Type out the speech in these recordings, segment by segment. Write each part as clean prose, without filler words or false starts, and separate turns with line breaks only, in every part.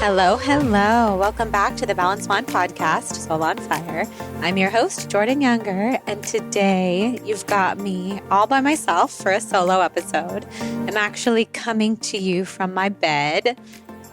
Hello, hello. Welcome back to the Balanced Mind podcast, Soul on Fire. I'm your host, Jordan Younger, and today you've got me all by myself for a solo episode. I'm actually coming to you from my bed.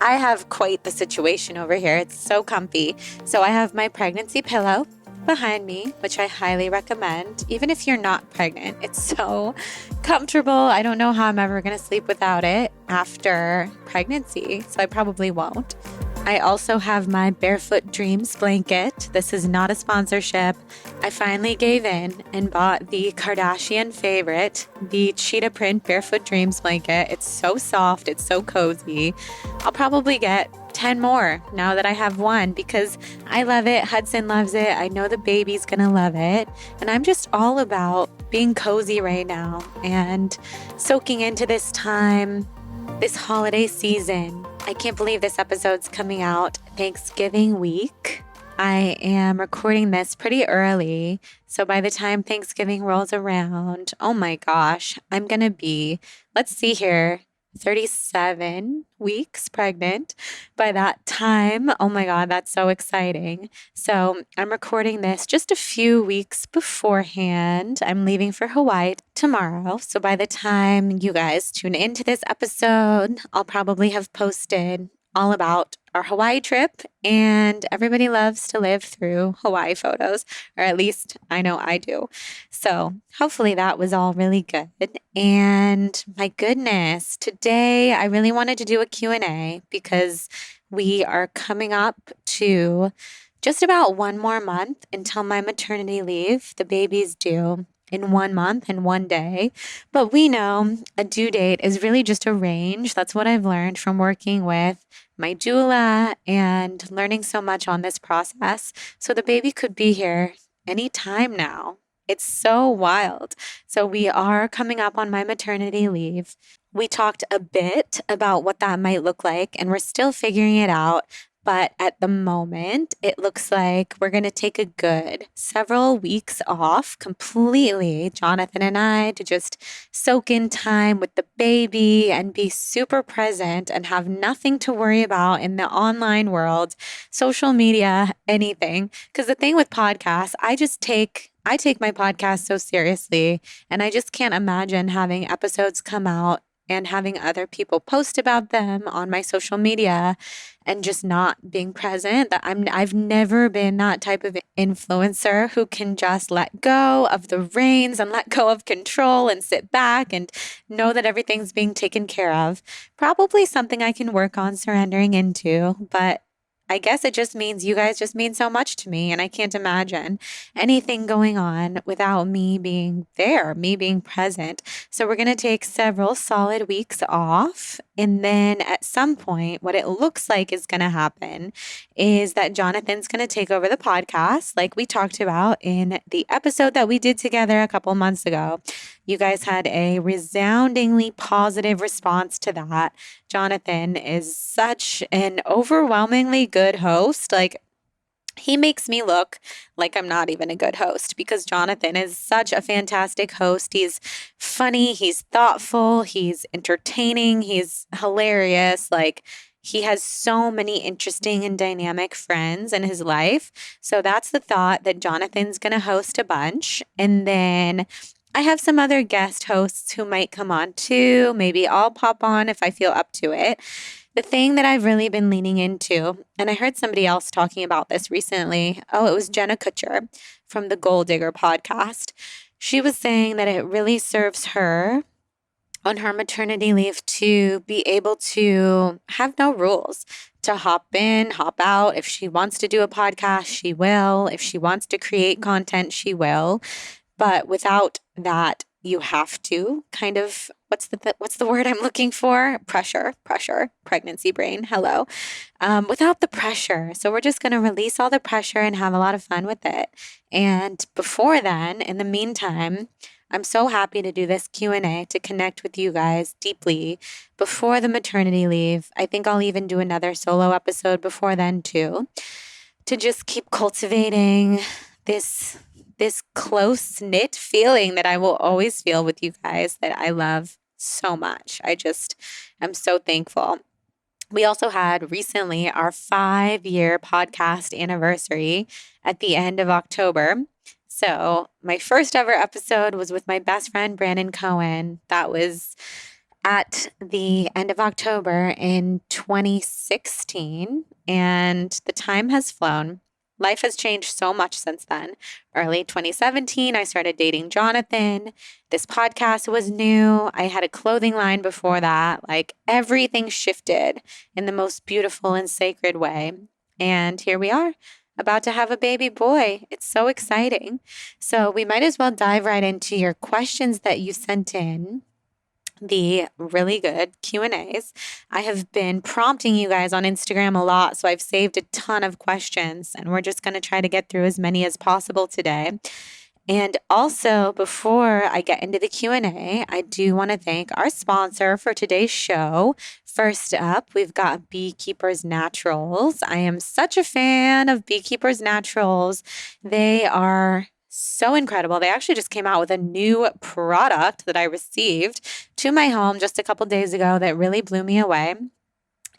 I have quite the situation over here. It's so comfy. So I have my pregnancy pillow behind me, which I highly recommend. Even if you're not pregnant, it's so comfortable. I don't know how I'm ever going to sleep without it after pregnancy, so I probably won't. I also have my Barefoot Dreams blanket. This is not a sponsorship. I finally gave in and bought the Kardashian favorite, the cheetah print Barefoot Dreams blanket. It's so soft. It's so cozy. I'll probably get 10 more now that I have one because I love it. Hudson loves it. I know the baby's going to love it. And I'm just all about being cozy right now and soaking into this time, this holiday season. I can't believe this episode's coming out Thanksgiving week. I am recording this pretty early, so by the time Thanksgiving rolls around, oh my gosh, I'm going to be, let's see here, 37 weeks pregnant by that time. Oh my God, that's so exciting. So I'm recording this just a few weeks beforehand. I'm leaving for Hawaii tomorrow. So by the time you guys tune into this episode, I'll probably have posted all about our Hawaii trip, and everybody loves to live through Hawaii photos, or at least I know I do. So hopefully that was all really good. And my goodness, today I really wanted to do a Q&A because we are coming up to just about one more month until my maternity leave. The baby's due in 1 month and 1 day. But we know a due date is really just a range. That's what I've learned from working with my doula and learning so much on this process. So the baby could be here anytime now. It's so wild. So we are coming up on my maternity leave. We talked a bit about what that might look like, and we're still figuring it out. But at the moment, it looks like we're going to take a good several weeks off completely, Jonathan and I, to just soak in time with the baby and be super present and have nothing to worry about in the online world, social media, anything. Because the thing with podcasts, I take my podcast so seriously, and I just can't imagine having episodes come out and having other people post about them on my social media and just not being present. I've never been that type of influencer who can just let go of the reins and let go of control and sit back and know that everything's being taken care of. Probably something I can work on surrendering into, but I guess it just means you guys just mean so much to me, and I can't imagine anything going on without me being there, me being present. So we're going to take several solid weeks off, and then at some point, what it looks like is going to happen is that Jonathan's going to take over the podcast, like we talked about in the episode that we did together a couple months ago. You guys had a resoundingly positive response to that. Jonathan is such an overwhelmingly good host. Like, he makes me look like I'm not even a good host because Jonathan is such a fantastic host. He's funny, he's thoughtful, he's entertaining, he's hilarious. Like, he has so many interesting and dynamic friends in his life. So that's the thought, that Jonathan's going to host a bunch. And then I have some other guest hosts who might come on too. Maybe I'll pop on if I feel up to it. The thing that I've really been leaning into, and I heard somebody else talking about this recently. Oh, it was Jenna Kutcher from the Gold Digger podcast. She was saying that it really serves her on her maternity leave to be able to have no rules, to hop in, hop out. If she wants to do a podcast, she will. If she wants to create content, she will. But without that, you have to kind of, what's the word I'm looking for? Pressure, pregnancy brain. Hello. Without the pressure. So we're just going to release all the pressure and have a lot of fun with it. And before then, in the meantime, I'm so happy to do this Q&A to connect with you guys deeply before the maternity leave. I think I'll even do another solo episode before then too, to just keep cultivating this close-knit feeling that I will always feel with you guys that I love so much. I just am so thankful. We also had recently our 5-year podcast anniversary at the end of October. So, my first ever episode was with my best friend, Brandon Cohen. That was at the end of October in 2016, and the time has flown. Life has changed so much since then. Early 2017, I started dating Jonathan. This podcast was new. I had a clothing line before that. Like everything shifted in the most beautiful and sacred way. And here we are, about to have a baby boy. It's so exciting. So we might as well dive right into your questions that you sent in, the really good Q&As. I have been prompting you guys on Instagram a lot, so I've saved a ton of questions, and we're just going to try to get through as many as possible today. And also, before I get into the Q&A, I do want to thank our sponsor for today's show. First up, we've got Beekeepers Naturals. I am such a fan of Beekeepers Naturals. They are so incredible. They actually just came out with a new product that I received to my home just a couple days ago that really blew me away.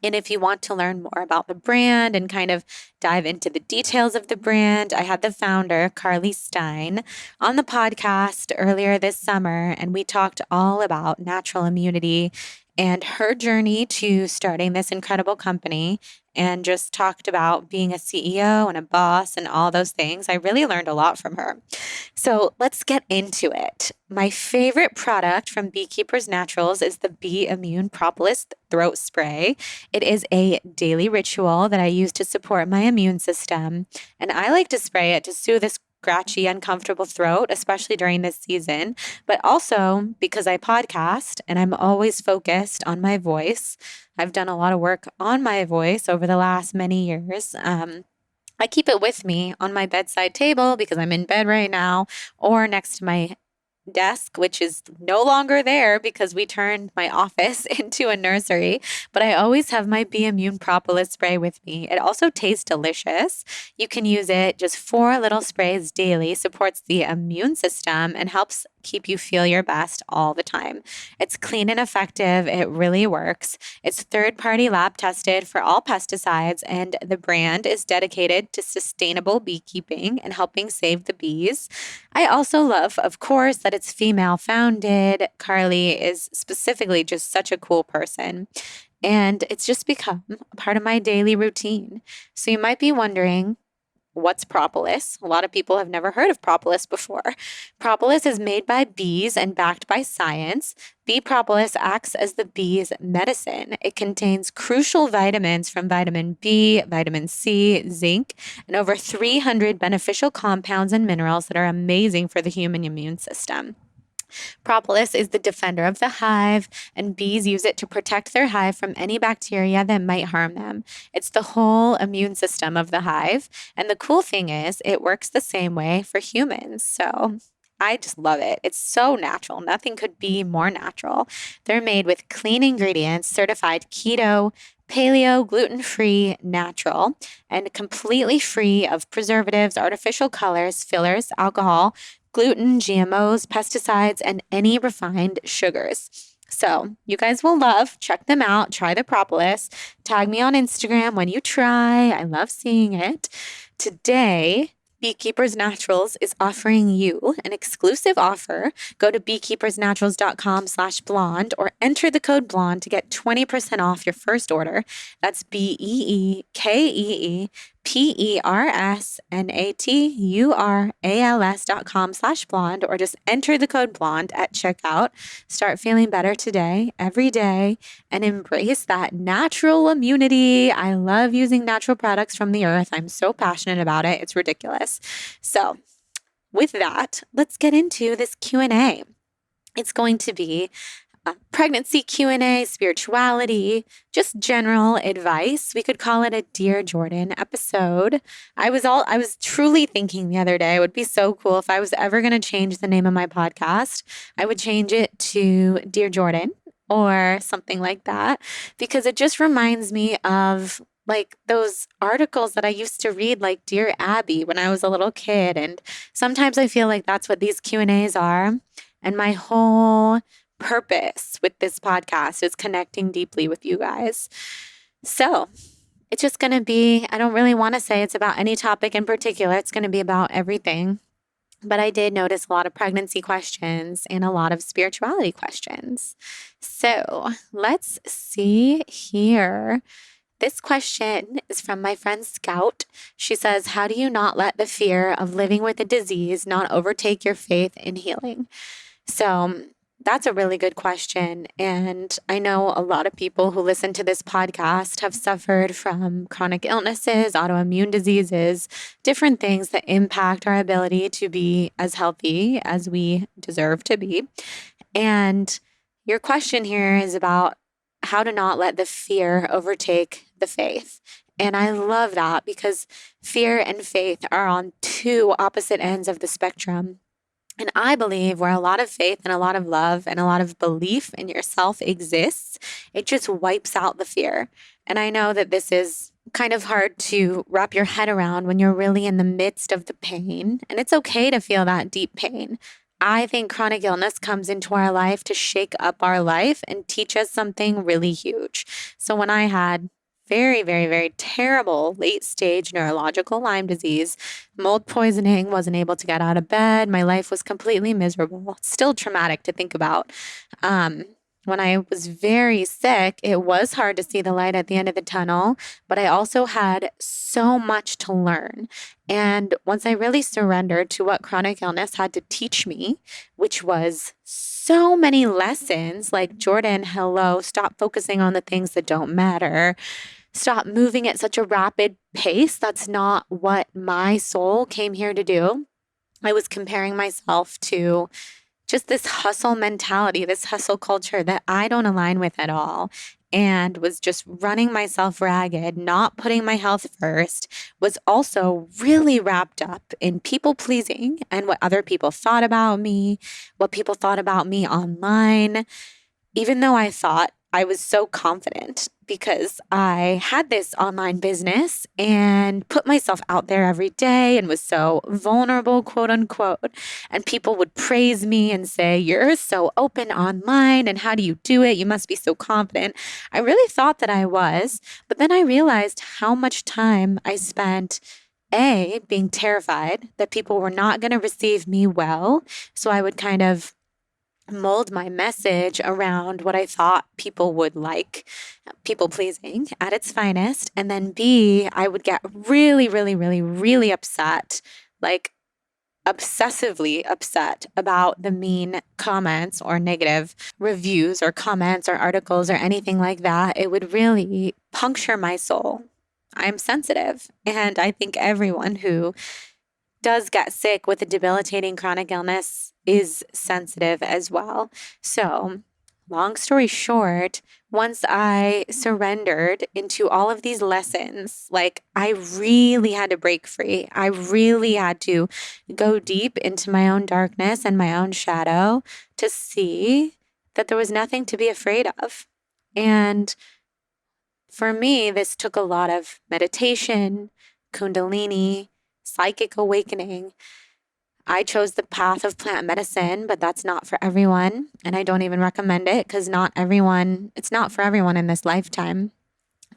And if you want to learn more about the brand and kind of dive into the details of the brand, I had the founder, Carly Stein, on the podcast earlier this summer, and we talked all about natural immunity and her journey to starting this incredible company, and just talked about being a CEO and a boss and all those things. I really learned a lot from her. So let's get into it. My favorite product from Beekeepers Naturals is the Bee Immune Propolis throat spray. It is a daily ritual that I use to support my immune system, and I like to spray it to soothe this scratchy, uncomfortable throat, especially during this season, but also because I podcast and I'm always focused on my voice. I've done a lot of work on my voice over the last many years. I keep it with me on my bedside table because I'm in bed right now, or next to my desk, which is no longer there because we turned my office into a nursery. But I always have my Be Immune Propolis spray with me. It also tastes delicious. You can use it just 4 little sprays daily, supports the immune system, and helps keep you feel your best all the time. It's clean and effective. It really works. It's third-party lab tested for all pesticides, and the brand is dedicated to sustainable beekeeping and helping save the bees. I also love, of course, that it's female founded. Carly is specifically just such a cool person, and it's just become a part of my daily routine. So you might be wondering, what's propolis? A lot of people have never heard of propolis before. Propolis is made by bees and backed by science. Bee propolis acts as the bee's medicine. It contains crucial vitamins from vitamin B, vitamin C, zinc, and over 300 beneficial compounds and minerals that are amazing for the human immune system. Propolis is the defender of the hive, and bees use it to protect their hive from any bacteria that might harm them. It's the whole immune system of the hive. And the cool thing is, it works the same way for humans. So I just love it. It's so natural. Nothing could be more natural. They're made with clean ingredients, certified keto, paleo, gluten-free, natural, and completely free of preservatives, artificial colors, fillers, alcohol, gluten, GMOs, pesticides, and any refined sugars. So you guys will love, check them out, try the propolis, tag me on Instagram when you try. I love seeing it. Today, Beekeepers Naturals is offering you an exclusive offer. Go to beekeepersnaturals.com/blonde or enter the code blonde to get 20% off your first order. That's beekeepersnaturals.com/blonde, or just enter the code blonde at checkout. Start feeling better today, every day, and embrace that natural immunity. I love using natural products from the earth. I'm so passionate about it. It's ridiculous. So with that, let's get into this Q&A. It's going to be pregnancy Q&A, spirituality, just general advice. We could call it a Dear Jordan episode. I was truly thinking the other day, it would be so cool if I was ever going to change the name of my podcast. I would change it to Dear Jordan or something like that, because it just reminds me of like those articles that I used to read, like Dear Abby, when I was a little kid. And sometimes I feel like that's what these Q&As are. And my whole purpose with this podcast is connecting deeply with you guys. So it's just going to be, I don't really want to say it's about any topic in particular. It's going to be about everything. But I did notice a lot of pregnancy questions and a lot of spirituality questions. So let's see here. This question is from my friend Scout. She says, how do you not let the fear of living with a disease not overtake your faith in healing? So that's a really good question. And I know a lot of people who listen to this podcast have suffered from chronic illnesses, autoimmune diseases, different things that impact our ability to be as healthy as we deserve to be. And your question here is about how to not let the fear overtake the faith. And I love that because fear and faith are on two opposite ends of the spectrum. And I believe where a lot of faith and a lot of love and a lot of belief in yourself exists, it just wipes out the fear. And I know that this is kind of hard to wrap your head around when you're really in the midst of the pain. And it's okay to feel that deep pain. I think chronic illness comes into our life to shake up our life and teach us something really huge. So when I had very, very, very terrible late stage neurological Lyme disease, mold poisoning, wasn't able to get out of bed. My life was completely miserable. Still traumatic to think about. When I was very sick, it was hard to see the light at the end of the tunnel, but I also had so much to learn. And once I really surrendered to what chronic illness had to teach me, which was so many lessons like, Jordan, hello, stop focusing on the things that don't matter. Stop moving at such a rapid pace. That's not what my soul came here to do. I was comparing myself to just this hustle mentality, this hustle culture that I don't align with at all, and was just running myself ragged, not putting my health first, was also really wrapped up in people pleasing and what other people thought about me, what people thought about me online. Even though I thought I was so confident because I had this online business and put myself out there every day and was so vulnerable, quote unquote. And people would praise me and say, you're so open online. And how do you do it? You must be so confident. I really thought that I was. But then I realized how much time I spent being terrified that people were not going to receive me well. So I would kind of mold my message around what I thought people would like, people pleasing at its finest. And then B, I would get really, really, really, really upset, like obsessively upset about the mean comments or negative reviews or comments or articles or anything like that. It would really puncture my soul. I'm sensitive. And I think everyone who does get sick with a debilitating chronic illness is sensitive as well. So, long story short, once I surrendered into all of these lessons, like I really had to break free. I really had to go deep into my own darkness and my own shadow to see that there was nothing to be afraid of. And for me, this took a lot of meditation, Kundalini, psychic awakening. I chose the path of plant medicine, but that's not for everyone. And I don't even recommend it because it's not for everyone in this lifetime.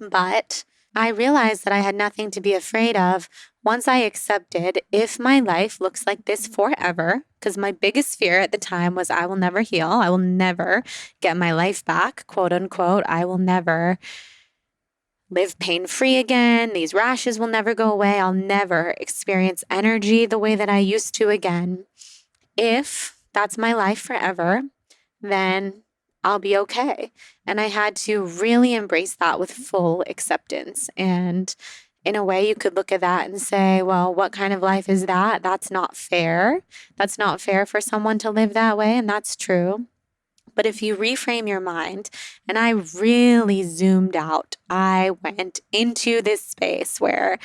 But I realized that I had nothing to be afraid of once I accepted if my life looks like this forever, because my biggest fear at the time was I will never heal. I will never get my life back, quote unquote. I will never live pain-free again. These rashes will never go away. I'll never experience energy the way that I used to again. If that's my life forever, then I'll be okay. And I had to really embrace that with full acceptance. And in a way, you could look at that and say, well, what kind of life is that? That's not fair. That's not fair for someone to live that way. And that's true. But if you reframe your mind, and I really zoomed out, I went into this space where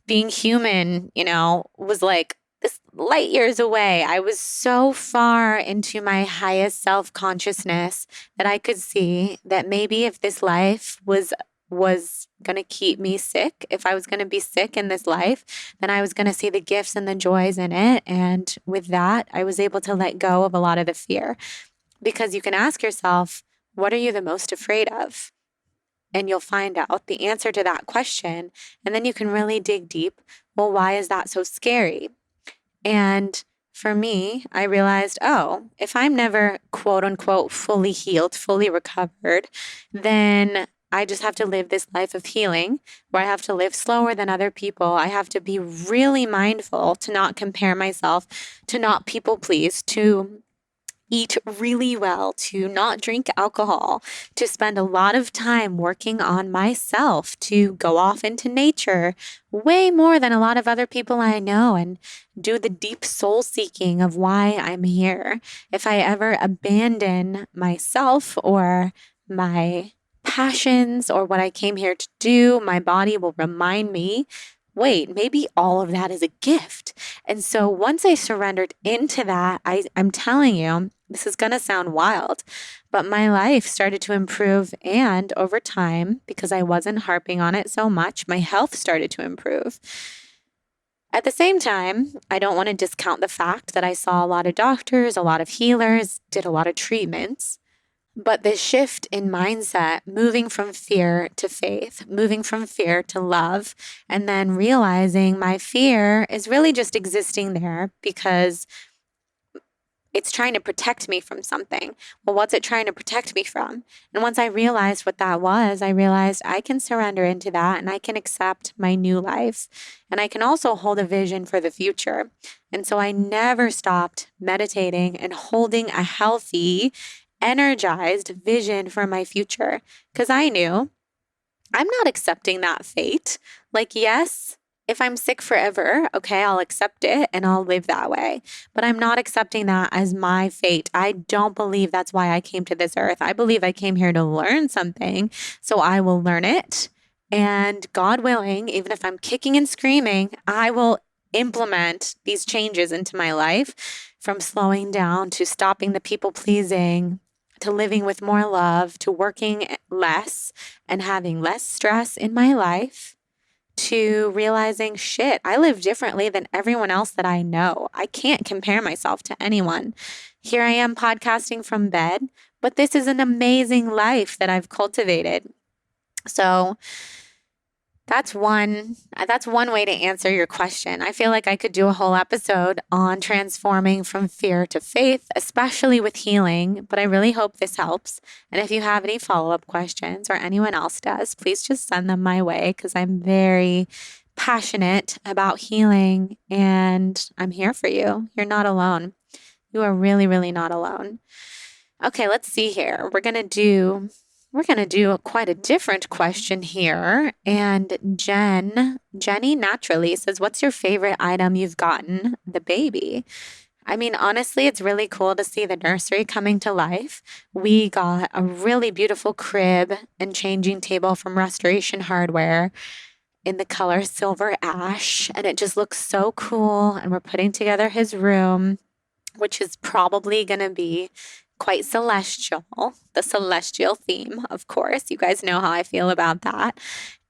being human, was like this light years away. I was so far into my highest self-consciousness that I could see that maybe if this life was going to keep me sick, if I was going to be sick in this life, then I was going to see the gifts and the joys in it. And with that, I was able to let go of a lot of the fear. Because you can ask yourself, what are you the most afraid of? and you'll find out the answer to that question. And then you can really dig deep. Well, why is that so scary? And for me, I realized, oh, if I'm never quote unquote fully healed, fully recovered, then I just have to live this life of healing where I have to live slower than other people. I have to be really mindful to not compare myself, to not people please, to eat really well, to not drink alcohol, to spend a lot of time working on myself, to go off into nature way more than a lot of other people I know and do the deep soul seeking of why I'm here. If I ever abandon myself or my passions or what I came here to do, my body will remind me, wait, maybe all of that is a gift. And so once I surrendered into that, I'm telling you, this is going to sound wild, but my life started to improve. And over time, because I wasn't harping on it so much, my health started to improve. At the same time, I don't want to discount the fact that I saw a lot of doctors, a lot of healers, did a lot of treatments. But the shift in mindset, moving from fear to faith, moving from fear to love, and then realizing my fear is really just existing there because it's trying to protect me from something. Well, what's it trying to protect me from? And once I realized what that was, I realized I can surrender into that and I can accept my new life. And I can also hold a vision for the future. And so I never stopped meditating and holding a healthy, energized vision for my future because I knew I'm not accepting that fate. Like, yes, if I'm sick forever, okay, I'll accept it and I'll live that way. But I'm not accepting that as my fate. I don't believe that's why I came to this earth. I believe I came here to learn something, so I will learn it. And God willing, even if I'm kicking and screaming, I will implement these changes into my life, from slowing down to stopping the people pleasing, to living with more love, to working less and having less stress in my life, to realizing, shit, I live differently than everyone else that I know. I can't compare myself to anyone. Here I am podcasting from bed, but this is an amazing life that I've cultivated. So that's one way to answer your question. I feel like I could do a whole episode on transforming from fear to faith, especially with healing, but I really hope this helps. And if you have any follow-up questions or anyone else does, please just send them my way because I'm very passionate about healing and I'm here for you. You're not alone. You are really, really not alone. Okay, let's see here. We're going to do quite a different question here. And Jenny Naturally says, what's your favorite item you've gotten the baby? I mean, honestly, it's really cool to see the nursery coming to life. We got a really beautiful crib and changing table from Restoration Hardware in the color silver ash. And it just looks so cool. And we're putting together his room, which is probably going to be quite celestial, the celestial theme, of course. You guys know how I feel about that.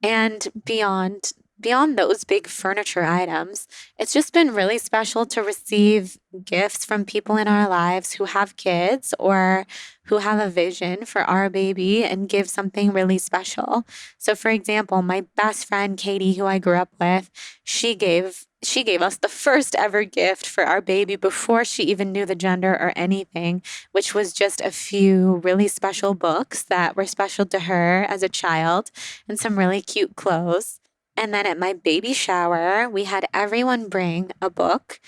And beyond those big furniture items, it's just been really special to receive gifts from people in our lives who have kids or who have a vision for our baby and give something really special. So for example, my best friend Katie, who I grew up with, she gave us the first ever gift for our baby before she even knew the gender or anything, which was just a few really special books that were special to her as a child and some really cute clothes. And then at my baby shower, we had everyone bring a book,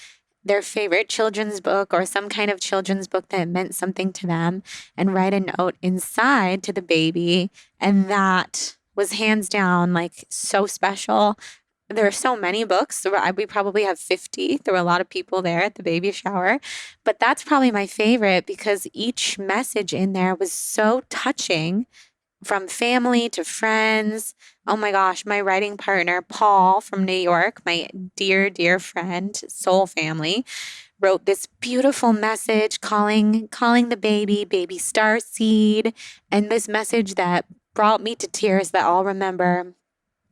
their favorite children's book or some kind of children's book that meant something to them, and write a note inside to the baby. And that was hands down like so special. There are so many books. We probably have 50. There were a lot of people there at the baby shower. But that's probably my favorite because each message in there was so touching, from family to friends. Oh my gosh, my writing partner, Paul from New York, my dear, dear friend, soul family, wrote this beautiful message calling the baby starseed, and this message that brought me to tears that I'll remember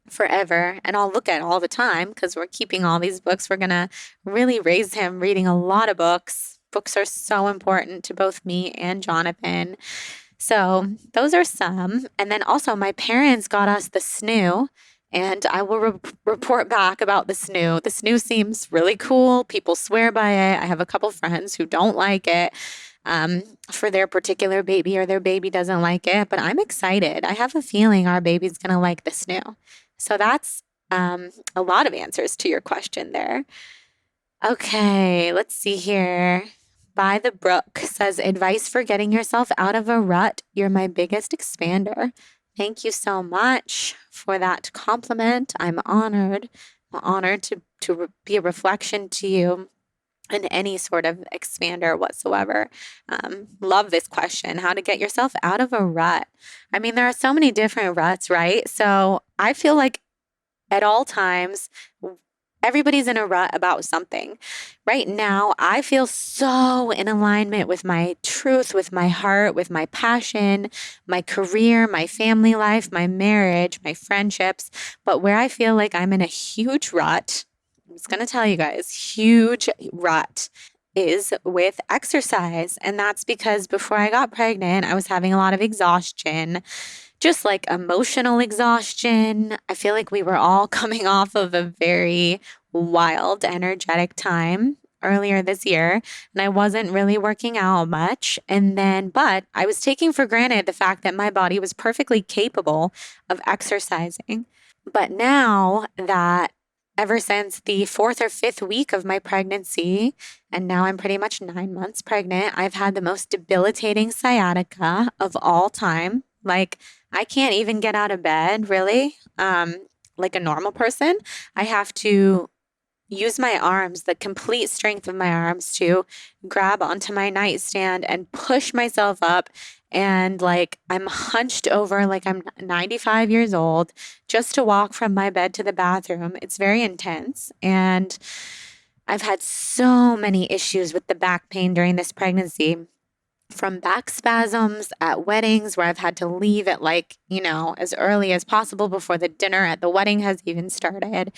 forever and I'll look at all the time because we're keeping all these books. We're going to really raise him reading a lot of books. Books are so important to both me and Jonathan. So those are some. And then also my parents got us the snoo. And I will report back about the snoo. The snoo seems really cool. People swear by it. I have a couple friends who don't like it for their particular baby, or their baby doesn't like it. But I'm excited. I have a feeling our baby's going to like the snoo. So that's a lot of answers to your question there. Okay, let's see here. By the Brook says, advice for getting yourself out of a rut. You're my biggest expander. Thank you so much for that compliment. I'm honored. I'm honored to be a reflection to you in any sort of expander whatsoever. Love this question, how to get yourself out of a rut. I mean, there are so many different ruts, right? So I feel like at all times, everybody's in a rut about something. Right now, I feel so in alignment with my truth, with my heart, with my passion, my career, my family life, my marriage, my friendships. But where I feel like I'm in a huge rut, I'm just going to tell you guys, huge rut is with exercise. And that's because before I got pregnant, I was having a lot of exhaustion, just like emotional exhaustion. I feel like we were all coming off of a very wild, energetic time earlier this year, and I wasn't really working out much. But I was taking for granted the fact that my body was perfectly capable of exercising. But now that ever since the 4th or 5th week of my pregnancy, and now I'm pretty much 9 months pregnant, I've had the most debilitating sciatica of all time. Like, I can't even get out of bed, really, like a normal person. I have to use my arms, the complete strength of my arms, to grab onto my nightstand and push myself up. And like I'm hunched over like I'm 95 years old just to walk from my bed to the bathroom. It's very intense. And I've had so many issues with the back pain during this pregnancy, from back spasms at weddings where I've had to leave at as early as possible before the dinner at the wedding has even started.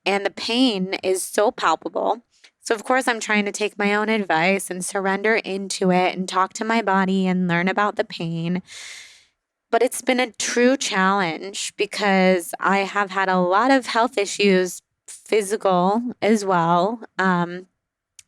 And the pain is so palpable. So, of course, I'm trying to take my own advice and surrender into it and talk to my body and learn about the pain. But it's been a true challenge because I have had a lot of health issues, physical as well.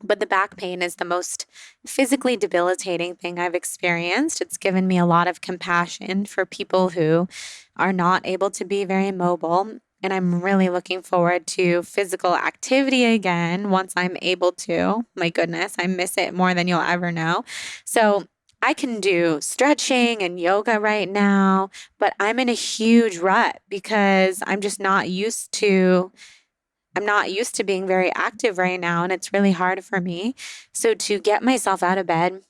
But the back pain is the most physically debilitating thing I've experienced. It's given me a lot of compassion for people who are not able to be very mobile. And I'm really looking forward to physical activity again once I'm able to. My goodness, I miss it more than you'll ever know. So I can do stretching and yoga right now, but I'm in a huge rut because I'm just not used to being very active right now, and it's really hard for me. So to get myself out of bed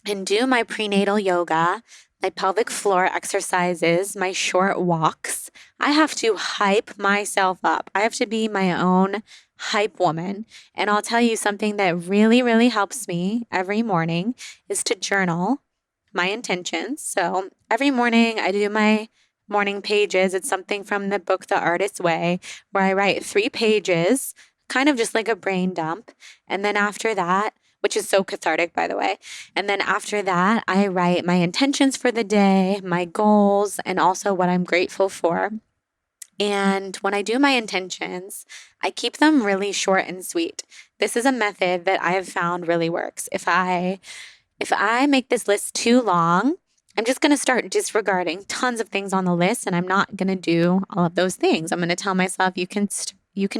and do my prenatal yoga, my pelvic floor exercises, my short walks, I have to hype myself up. I have to be my own hype woman. And I'll tell you something that really, really helps me every morning is to journal my intentions. So every morning I do my morning pages. It's something from the book, The Artist's Way, where I write 3 pages, kind of just like a brain dump. And then after that, which is so cathartic, by the way. And then after that, I write my intentions for the day, my goals, and also what I'm grateful for. And when I do my intentions, I keep them really short and sweet. This is a method that I have found really works. If I make this list too long, I'm just going to start disregarding tons of things on the list, and I'm not going to do all of those things. I'm going to tell myself you can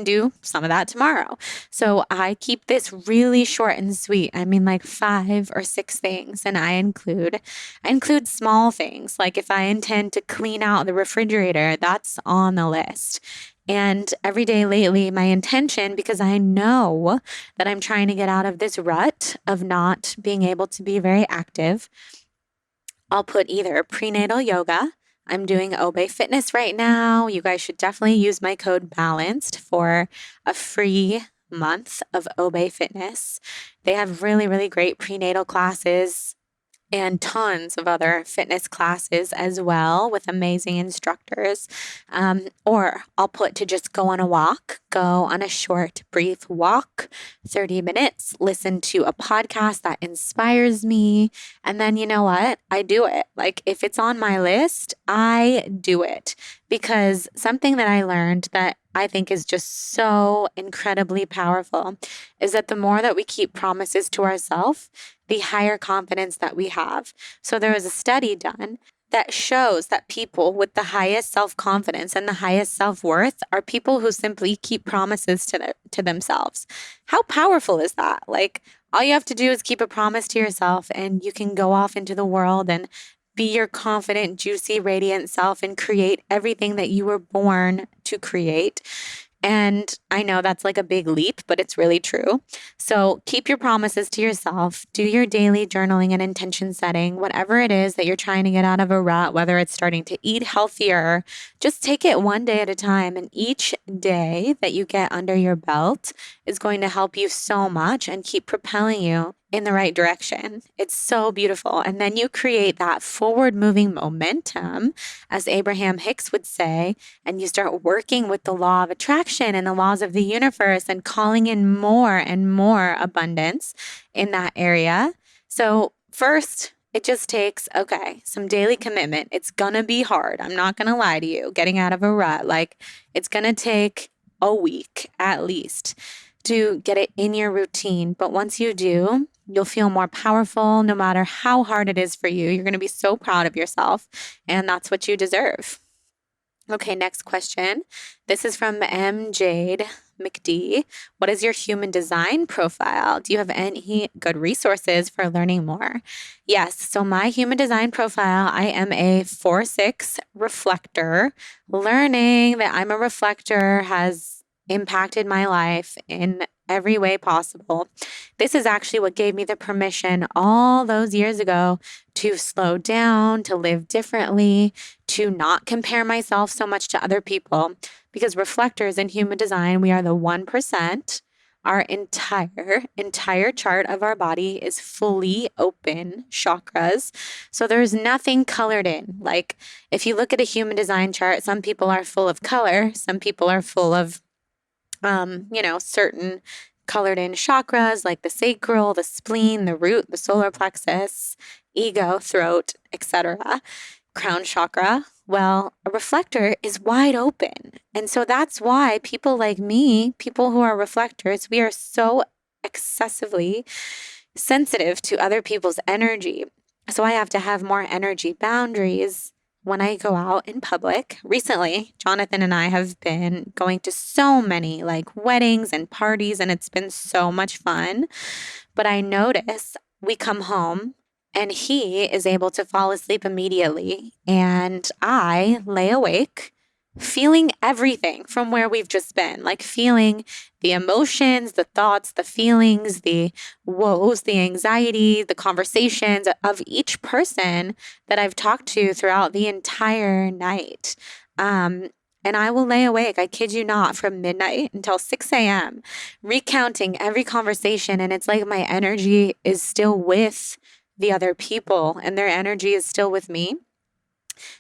do some of that tomorrow. So I keep this really short and sweet. I mean, like 5 or 6 things, and I include small things. Like if I intend to clean out the refrigerator, that's on the list. And every day lately, my intention, because I know that I'm trying to get out of this rut of not being able to be very active, I'll put either prenatal yoga. I'm doing Obey Fitness right now. You guys should definitely use my code BALANCED for a free month of Obey Fitness. They have really, really great prenatal classes and tons of other fitness classes as well with amazing instructors. Or I'll put to just go on a walk, go on a short, brief walk, 30 minutes, listen to a podcast that inspires me. And then you know what? I do it. Like if it's on my list, I do it because something that I learned that I think is just so incredibly powerful is that the more that we keep promises to ourselves, the higher confidence that we have. So there was a study done that shows that people with the highest self-confidence and the highest self-worth are people who simply keep promises to themselves. How powerful is that? Like all you have to do is keep a promise to yourself and you can go off into the world and be your confident, juicy, radiant self and create everything that you were born to create. And I know that's like a big leap, but it's really true. So keep your promises to yourself, do your daily journaling and intention setting, whatever it is that you're trying to get out of a rut, whether it's starting to eat healthier, just take it one day at a time. And each day that you get under your belt is going to help you so much and keep propelling you in the right direction. It's so beautiful. And then you create that forward moving momentum, as Abraham Hicks would say, and you start working with the law of attraction and the laws of the universe and calling in more and more abundance in that area. So first, it just takes, some daily commitment. It's gonna be hard. I'm not gonna lie to you. Getting out of a rut, like it's gonna take a week at least to get it in your routine. But once you do, you'll feel more powerful no matter how hard it is for you. You're going to be so proud of yourself, and that's what you deserve. Okay, next question. This is from M. Jade McD. What is your human design profile? Do you have any good resources for learning more? Yes, so my human design profile, I am a 4/6 reflector. Learning that I'm a reflector has impacted my life in every way possible. This is actually what gave me the permission all those years ago to slow down, to live differently, to not compare myself so much to other people. Because reflectors in human design, we are the 1%. Our entire chart of our body is fully open chakras. So there's nothing colored in. Like if you look at a human design chart, some people are full of color, some people are full of certain colored in chakras like the sacral, the spleen, the root, the solar plexus, ego, throat, etc., crown chakra. Well, a reflector is wide open. And so that's why people like me, people who are reflectors, we are so excessively sensitive to other people's energy. So I have to have more energy boundaries when I go out in public. Recently, Jonathan and I have been going to so many like weddings and parties, and it's been so much fun. But I notice we come home and he is able to fall asleep immediately, and I lay awake feeling everything from where we've just been, like feeling the emotions, the thoughts, the feelings, the woes, the anxiety, the conversations of each person that I've talked to throughout the entire night. And I will lay awake, I kid you not, from midnight until 6 a.m., recounting every conversation. And it's like my energy is still with the other people and their energy is still with me.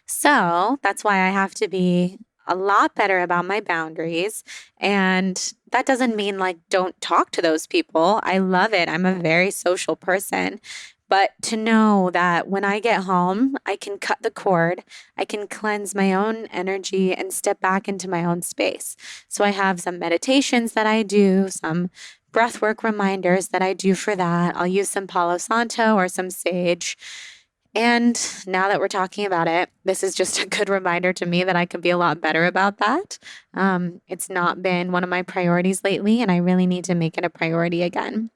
So that's why I have to be a lot better about my boundaries. And that doesn't mean like don't talk to those people. I love it. I'm a very social person. But to know that when I get home, I can cut the cord, I can cleanse my own energy and step back into my own space. So I have some meditations that I do, some breathwork reminders that I do for that. I'll use some Palo Santo or some sage. And now that we're talking about it, this is just a good reminder to me that I could be a lot better about that. It's not been one of my priorities lately, and I really need to make it a priority again.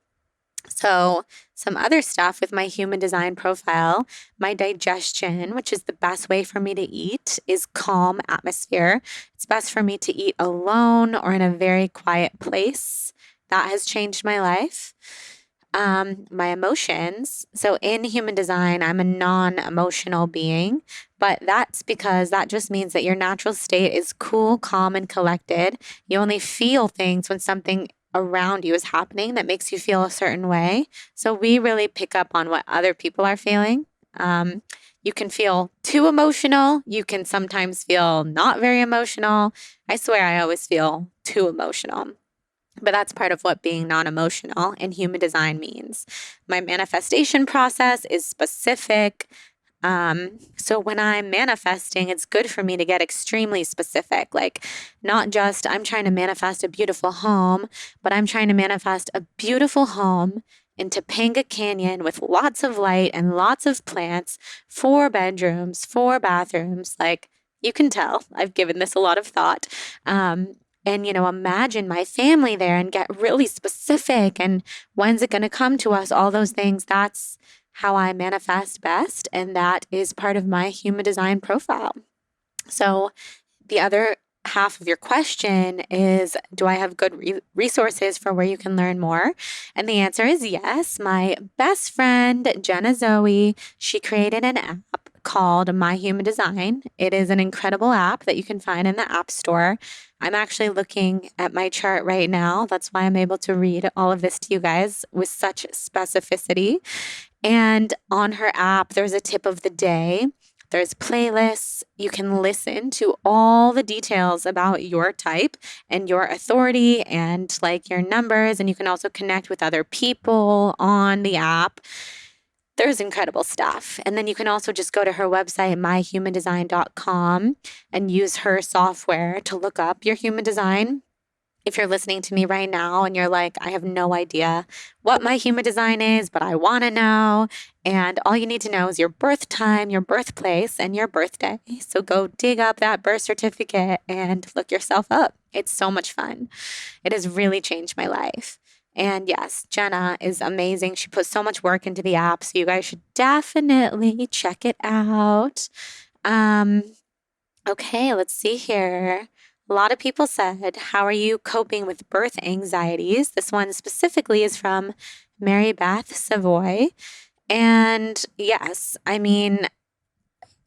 So some other stuff with my human design profile, my digestion, which is the best way for me to eat, is calm atmosphere. It's best for me to eat alone or in a very quiet place. That has changed my life. My emotions. So in human design, I'm a non-emotional being, but that's because that just means that your natural state is cool, calm, and collected. You only feel things when something around you is happening that makes you feel a certain way. So we really pick up on what other people are feeling. You can feel too emotional. You can sometimes feel not very emotional. I swear I always feel too emotional. But that's part of what being non-emotional in human design means. My manifestation process is specific. So when I'm manifesting, it's good for me to get extremely specific. Like, not just I'm trying to manifest a beautiful home, but I'm trying to manifest a beautiful home in Topanga Canyon with lots of light and lots of plants, 4 bedrooms, 4 bathrooms. Like, you can tell I've given this a lot of thought. And, imagine my family there and get really specific. And when's it going to come to us? All those things. That's how I manifest best. And that is part of my human design profile. So the other half of your question is, do I have good resources for where you can learn more? And the answer is yes. My best friend, Jenna Zoe, she created an app called My Human Design. It is an incredible app that you can find in the App Store. I'm actually looking at my chart right now. That's why I'm able to read all of this to you guys with such specificity. And on her app, there's a tip of the day. There's playlists. You can listen to all the details about your type and your authority and like your numbers. And you can also connect with other people on the app. There's incredible stuff. And then you can also just go to her website, myhumandesign.com, and use her software to look up your human design. If you're listening to me right now and you're like, I have no idea what my human design is, but I want to know. And all you need to know is your birth time, your birthplace, and your birthday. So go dig up that birth certificate and look yourself up. It's so much fun. It has really changed my life. And yes, Jenna is amazing. She puts so much work into the app. So you guys should definitely check it out. Okay, let's see here. A lot of people said, how are you coping with birth anxieties? This one specifically is from Mary Beth Savoy. And yes, I mean,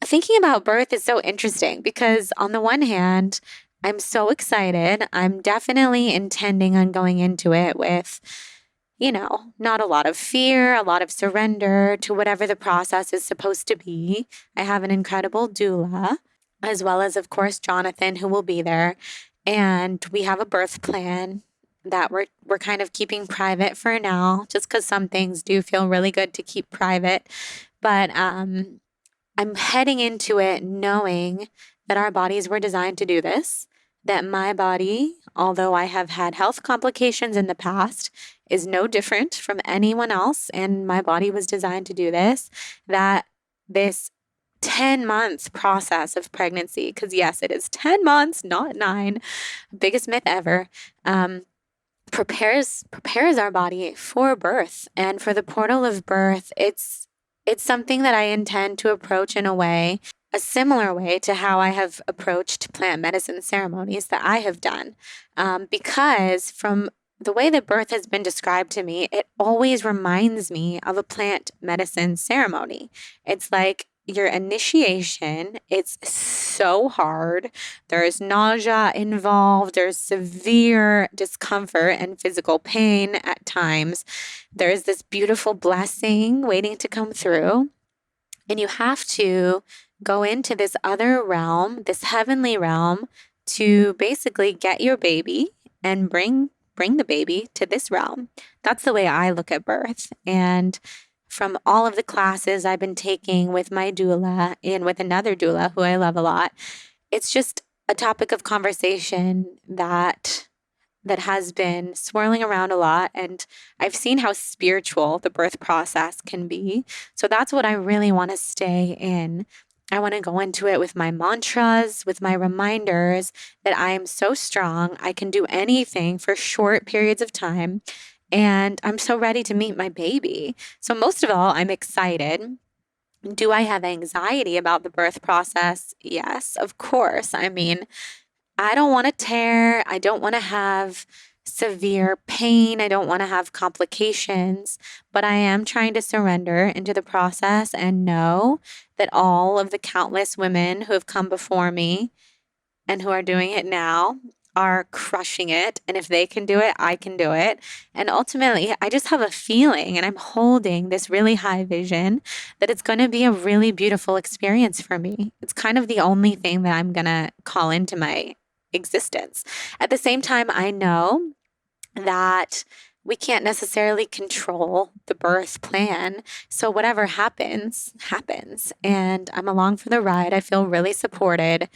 thinking about birth is so interesting because on the one hand, I'm so excited. I'm definitely intending on going into it with, not a lot of fear, a lot of surrender to whatever the process is supposed to be. I have an incredible doula, as well as, of course, Jonathan, who will be there. And we have a birth plan that we're kind of keeping private for now, just because some things do feel really good to keep private. But I'm heading into it knowing that our bodies were designed to do this, that my body, although I have had health complications in the past, is no different from anyone else. And my body was designed to do this, that this 10-month process of pregnancy, because yes, it is 10 months, not 9, biggest myth ever, prepares our body for birth and for the portal of birth. It's something that I intend to approach in a similar way to how I have approached plant medicine ceremonies that I have done, because from the way that birth has been described to me, it always reminds me of a plant medicine ceremony. It's like your initiation, it's so hard. There's nausea involved. There's severe discomfort and physical pain at times. There's this beautiful blessing waiting to come through. And you have to go into this other realm, this heavenly realm, to basically get your baby and bring the baby to this realm. That's the way I look at birth. And from all of the classes I've been taking with my doula and with another doula who I love a lot, it's just a topic of conversation that has been swirling around a lot. And I've seen how spiritual the birth process can be. So that's what I really want to stay in. I want to go into it with my mantras, with my reminders that I am so strong. I can do anything for short periods of time. And I'm so ready to meet my baby. So most of all, I'm excited. Do I have anxiety about the birth process? Yes, of course. I mean, I don't want to tear. I don't want to have severe pain. I don't want to have complications, but I am trying to surrender into the process and know that all of the countless women who have come before me and who are doing it now are crushing it. And if they can do it, I can do it. And ultimately, I just have a feeling, and I'm holding this really high vision that it's going to be a really beautiful experience for me. It's kind of the only thing that I'm going to call into my existence. At the same time, I know that we can't necessarily control the birth plan. So whatever happens, happens. And I'm along for the ride. I feel really supported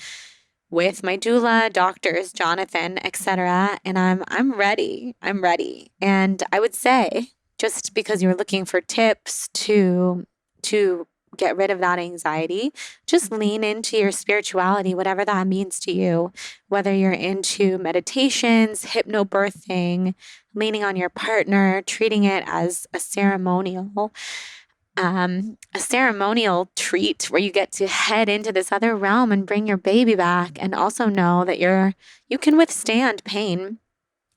with my doula, doctors, Jonathan, etc. And I'm ready. I'm ready. And I would say, just because you're looking for tips to get rid of that anxiety, just lean into your spirituality, whatever that means to you, whether you're into meditations, hypnobirthing, leaning on your partner, treating it as a ceremonial treat where you get to head into this other realm and bring your baby back, and also know that you can withstand pain.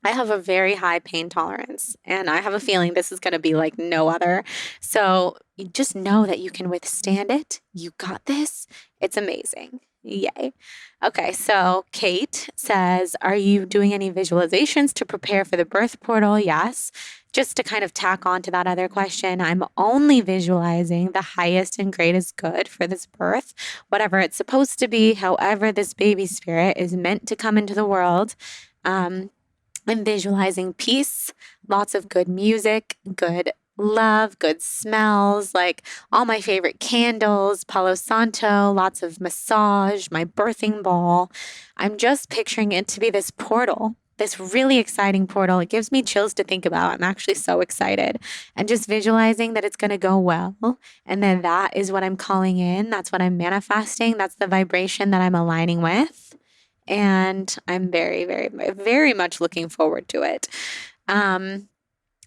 I have a very high pain tolerance, and I have a feeling this is going to be like no other. So you just know that you can withstand it. You got this. It's amazing. Yay. Okay, so Kate says, are you doing any visualizations to prepare for the birth portal? Yes. Just to kind of tack on to that other question, I'm only visualizing the highest and greatest good for this birth, whatever it's supposed to be, however this baby spirit is meant to come into the world. I'm visualizing peace, lots of good music, good love, good smells, like all my favorite candles, Palo Santo, lots of massage, my birthing ball. I'm just picturing it to be this portal, this really exciting portal. It gives me chills to think about. I'm actually so excited. And just visualizing that it's going to go well. And then that is what I'm calling in. That's what I'm manifesting. That's the vibration that I'm aligning with. And I'm very, very, very much looking forward to it.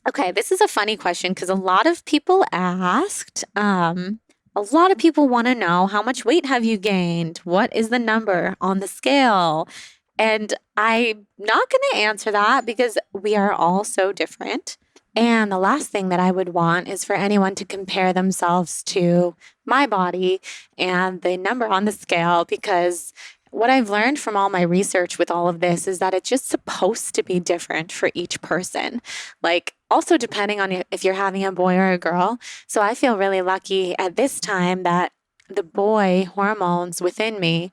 Okay, this is a funny question because a lot of people asked, a lot of people want to know, how much weight have you gained? What is the number on the scale? And I'm not going to answer that because we are all so different. And the last thing that I would want is for anyone to compare themselves to my body and the number on the scale, because what I've learned from all my research with all of this is that it's just supposed to be different for each person. Like, also depending on if you're having a boy or a girl. So I feel really lucky at this time that the boy hormones within me,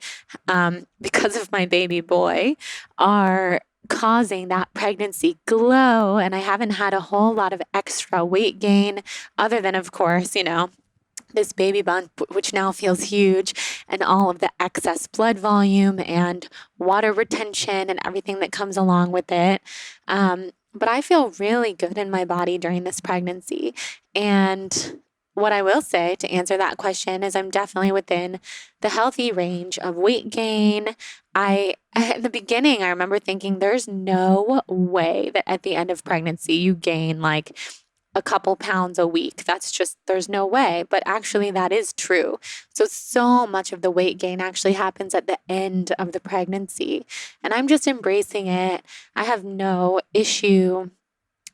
because of my baby boy, are causing that pregnancy glow. And I haven't had a whole lot of extra weight gain, other than, of course, this baby bump, which now feels huge, and all of the excess blood volume and water retention and everything that comes along with it. But I feel really good in my body during this pregnancy. And what I will say to answer that question is I'm definitely within the healthy range of weight gain. In the beginning, I remember thinking there's no way that at the end of pregnancy you gain like a couple pounds a week. There's no way. But actually that is true. So much of the weight gain actually happens at the end of the pregnancy. And I'm just embracing it. I have no issue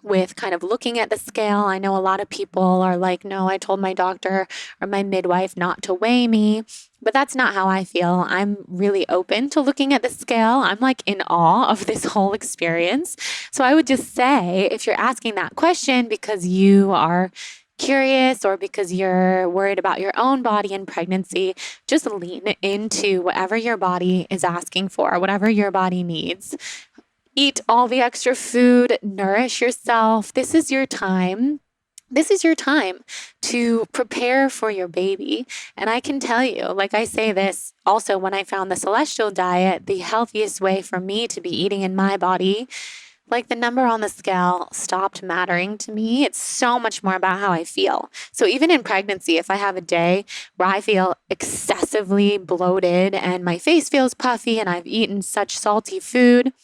with kind of looking at the scale. I know a lot of people are like, no, I told my doctor or my midwife not to weigh me, but that's not how I feel. I'm really open to looking at the scale. I'm like in awe of this whole experience. So I would just say, if you're asking that question because you are curious or because you're worried about your own body and pregnancy, just lean into whatever your body is asking for, whatever your body needs. Eat all the extra food, nourish yourself. This is your time. This is your time to prepare for your baby. And I can tell you, like I say this also when I found the celestial diet, the healthiest way for me to be eating in my body, like the number on the scale stopped mattering to me. It's so much more about how I feel. So even in pregnancy, if I have a day where I feel excessively bloated and my face feels puffy and I've eaten such salty food,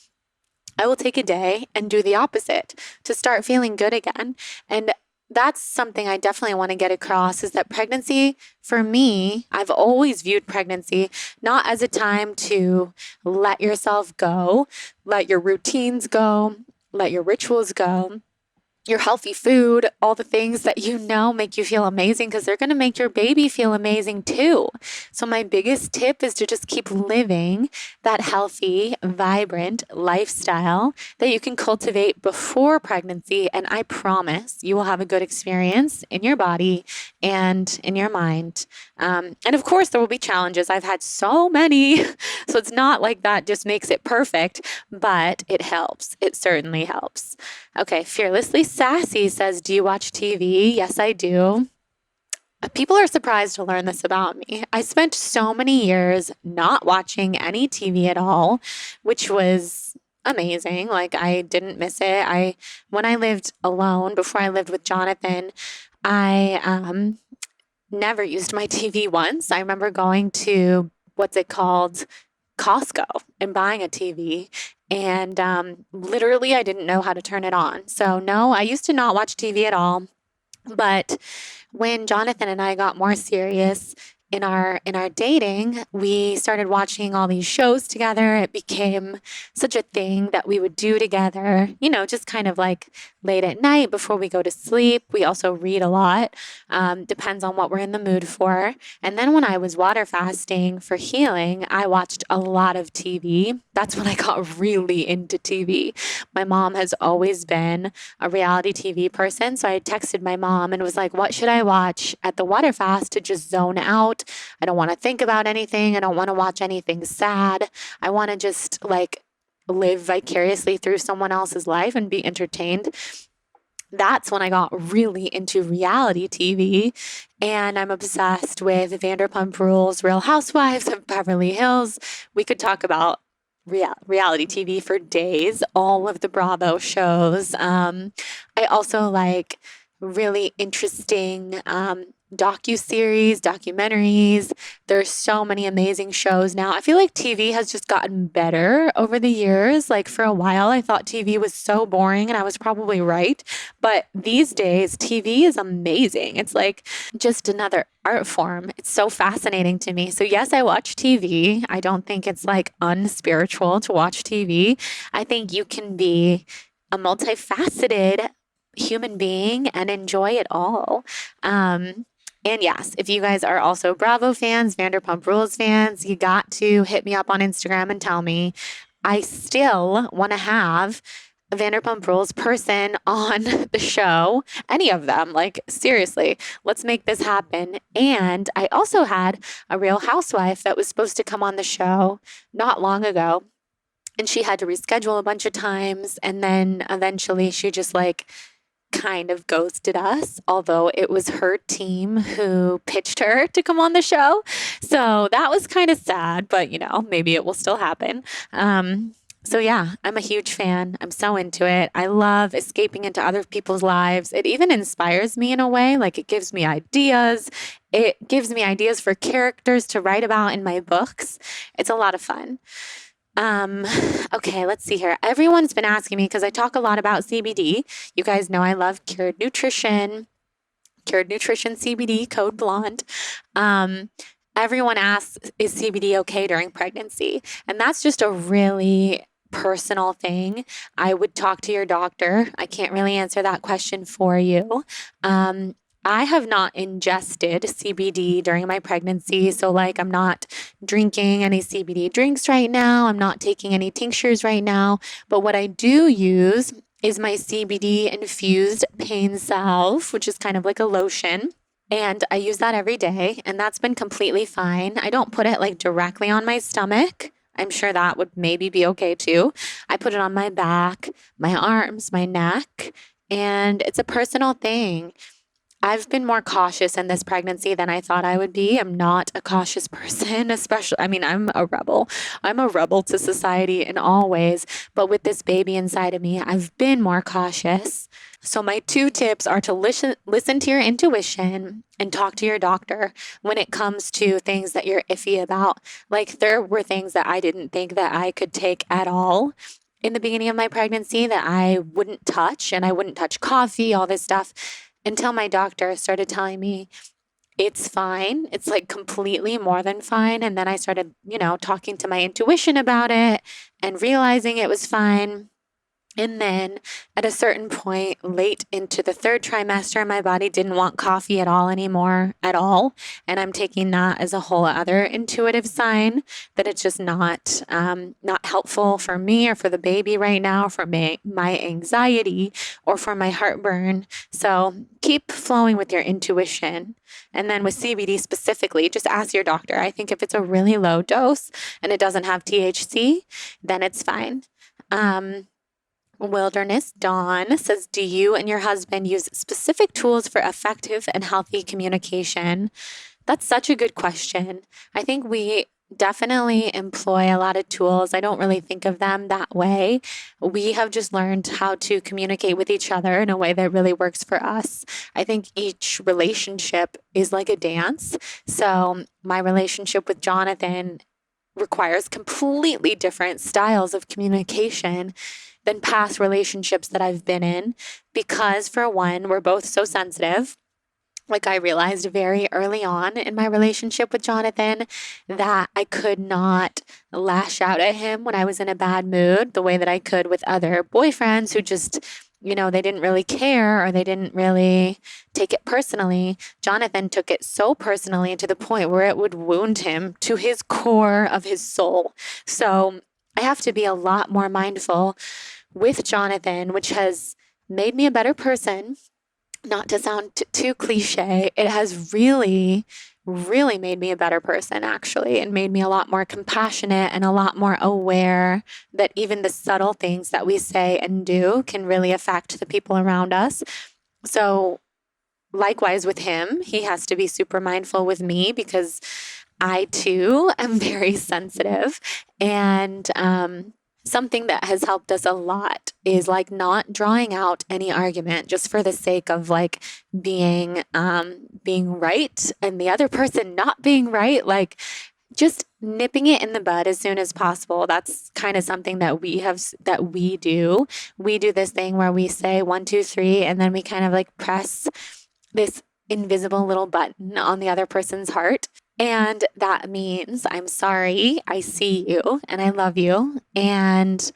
I will take a day and do the opposite to start feeling good again. And that's something I definitely want to get across, is that pregnancy, for me, I've always viewed pregnancy not as a time to let yourself go, let your routines go, let your rituals go, your healthy food, all the things that you know make you feel amazing because they're going to make your baby feel amazing too. So, my biggest tip is to just keep living that healthy, vibrant lifestyle that you can cultivate before pregnancy. And I promise you will have a good experience in your body and in your mind. And of course, there will be challenges. I've had so many. So, it's not like that just makes it perfect, but it helps. It certainly helps. Okay, Fearlessly Sassy says, do you watch TV? Yes, I do. People are surprised to learn this about me. I spent so many years not watching any TV at all, which was amazing. Like, I didn't miss it. When I lived alone, before I lived with Jonathan, I never used my TV once. I remember going to what's it called? Costco and buying a TV. And literally, I didn't know how to turn it on. So, no, I used to not watch TV at all. But when Jonathan and I got more serious in our dating, we started watching all these shows together. It became such a thing that we would do together, just kind of like late at night before we go to sleep. We also read a lot, depends on what we're in the mood for. And then when I was water fasting for healing, I watched a lot of TV. That's when I got really into TV. My mom has always been a reality TV person. So I texted my mom and was like, what should I watch at the water fast to just zone out? I don't want to think about anything. I don't want to watch anything sad. I want to just like live vicariously through someone else's life and be entertained. That's when I got really into reality TV, and I'm obsessed with Vanderpump Rules, Real Housewives of Beverly Hills. We could talk about reality TV for days, all of the Bravo shows. I also like really interesting docuseries, documentaries. There's so many amazing shows now. I feel like TV has just gotten better over the years. Like for a while, I thought TV was so boring, and I was probably right. But these days, TV is amazing. It's like just another art form. It's so fascinating to me. So yes, I watch TV. I don't think it's like unspiritual to watch TV. I think you can be a multifaceted human being and enjoy it all. And yes, if you guys are also Bravo fans, Vanderpump Rules fans, you got to hit me up on Instagram and tell me. I still want to have a Vanderpump Rules person on the show, any of them. Like, seriously, let's make this happen. And I also had a Real Housewife that was supposed to come on the show not long ago. And she had to reschedule a bunch of times. And then eventually she just like kind of ghosted us, although it was her team who pitched her to come on the show. So that was kind of sad, but maybe it will still happen. So yeah, I'm a huge fan. I'm so into it. I love escaping into other people's lives. It even inspires me in a way. Like it gives me ideas. It gives me ideas for characters to write about in my books. It's a lot of fun. Okay, let's see here. Everyone's been asking me because I talk a lot about CBD. You guys know I love Cured Nutrition CBD, code blonde. Everyone asks, is CBD okay during pregnancy? And that's just a really personal thing. I would talk to your doctor. I can't really answer that question for you. I have not ingested CBD during my pregnancy. So like I'm not drinking any CBD drinks right now. I'm not taking any tinctures right now. But what I do use is my CBD infused pain salve, which is kind of like a lotion. And I use that every day. And that's been completely fine. I don't put it like directly on my stomach. I'm sure that would maybe be okay too. I put it on my back, my arms, my neck. And it's a personal thing. I've been more cautious in this pregnancy than I thought I would be. I'm not a cautious person, especially, I'm a rebel. I'm a rebel to society in all ways. But with this baby inside of me, I've been more cautious. So my 2 tips are to listen to your intuition and talk to your doctor when it comes to things that you're iffy about. Like there were things that I didn't think that I could take at all in the beginning of my pregnancy that I wouldn't touch, and I wouldn't touch coffee, all this stuff. Until my doctor started telling me it's fine. It's like completely more than fine. And then I started, talking to my intuition about it and realizing it was fine. And then at a certain point, late into the third trimester, my body didn't want coffee at all anymore, at all. And I'm taking that as a whole other intuitive sign that it's just not helpful for me or for the baby right now, for my anxiety or for my heartburn. So keep flowing with your intuition. And then with CBD specifically, just ask your doctor. I think if it's a really low dose and it doesn't have THC, then it's fine. Wilderness Dawn says, do you and your husband use specific tools for effective and healthy communication? That's such a good question. I think we definitely employ a lot of tools. I don't really think of them that way. We have just learned how to communicate with each other in a way that really works for us. I think each relationship is like a dance. So my relationship with Jonathan requires completely different styles of communication than past relationships that I've been in, because for one, we're both so sensitive. Like I realized very early on in my relationship with Jonathan that I could not lash out at him when I was in a bad mood the way that I could with other boyfriends who just, they didn't really care or they didn't really take it personally. Jonathan took it so personally to the point where it would wound him to his core of his soul. So I have to be a lot more mindful with Jonathan, which has made me a better person. Not to sound too cliche, it has really, really made me a better person, actually, and made me a lot more compassionate and a lot more aware that even the subtle things that we say and do can really affect the people around us. So likewise with him, he has to be super mindful with me because I too am very sensitive. And something that has helped us a lot is like not drawing out any argument just for the sake of like being right and the other person not being right. Like just nipping it in the bud as soon as possible. That's kind of something that we do. We do this thing where we say 1, 2, 3, and then we kind of like press this invisible little button on the other person's heart. And that means I'm sorry, I see you, and I love you. And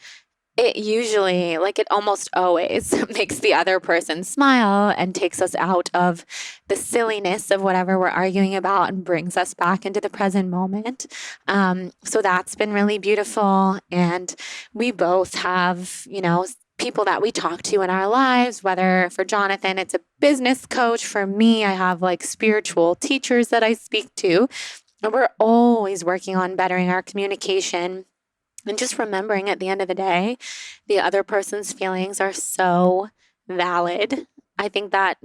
it usually, like it almost always, makes the other person smile and takes us out of the silliness of whatever we're arguing about and brings us back into the present moment. So that's been really beautiful. And we both have, people that we talk to in our lives, whether for Jonathan, it's a business coach. For me, I have like spiritual teachers that I speak to. And we're always working on bettering our communication and just remembering at the end of the day, the other person's feelings are so valid. I think that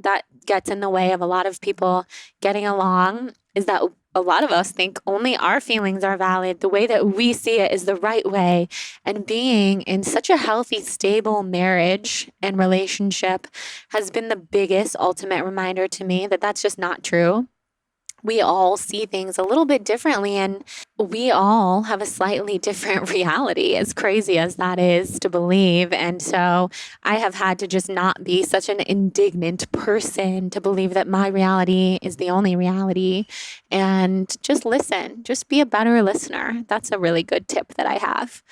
gets in the way of a lot of people getting along, is that a lot of us think only our feelings are valid. The way that we see it is the right way. And being in such a healthy, stable marriage and relationship has been the biggest ultimate reminder to me that that's just not true. We all see things a little bit differently, and we all have a slightly different reality, as crazy as that is to believe. And so I have had to just not be such an indignant person to believe that my reality is the only reality, and just listen, just be a better listener. That's a really good tip that I have.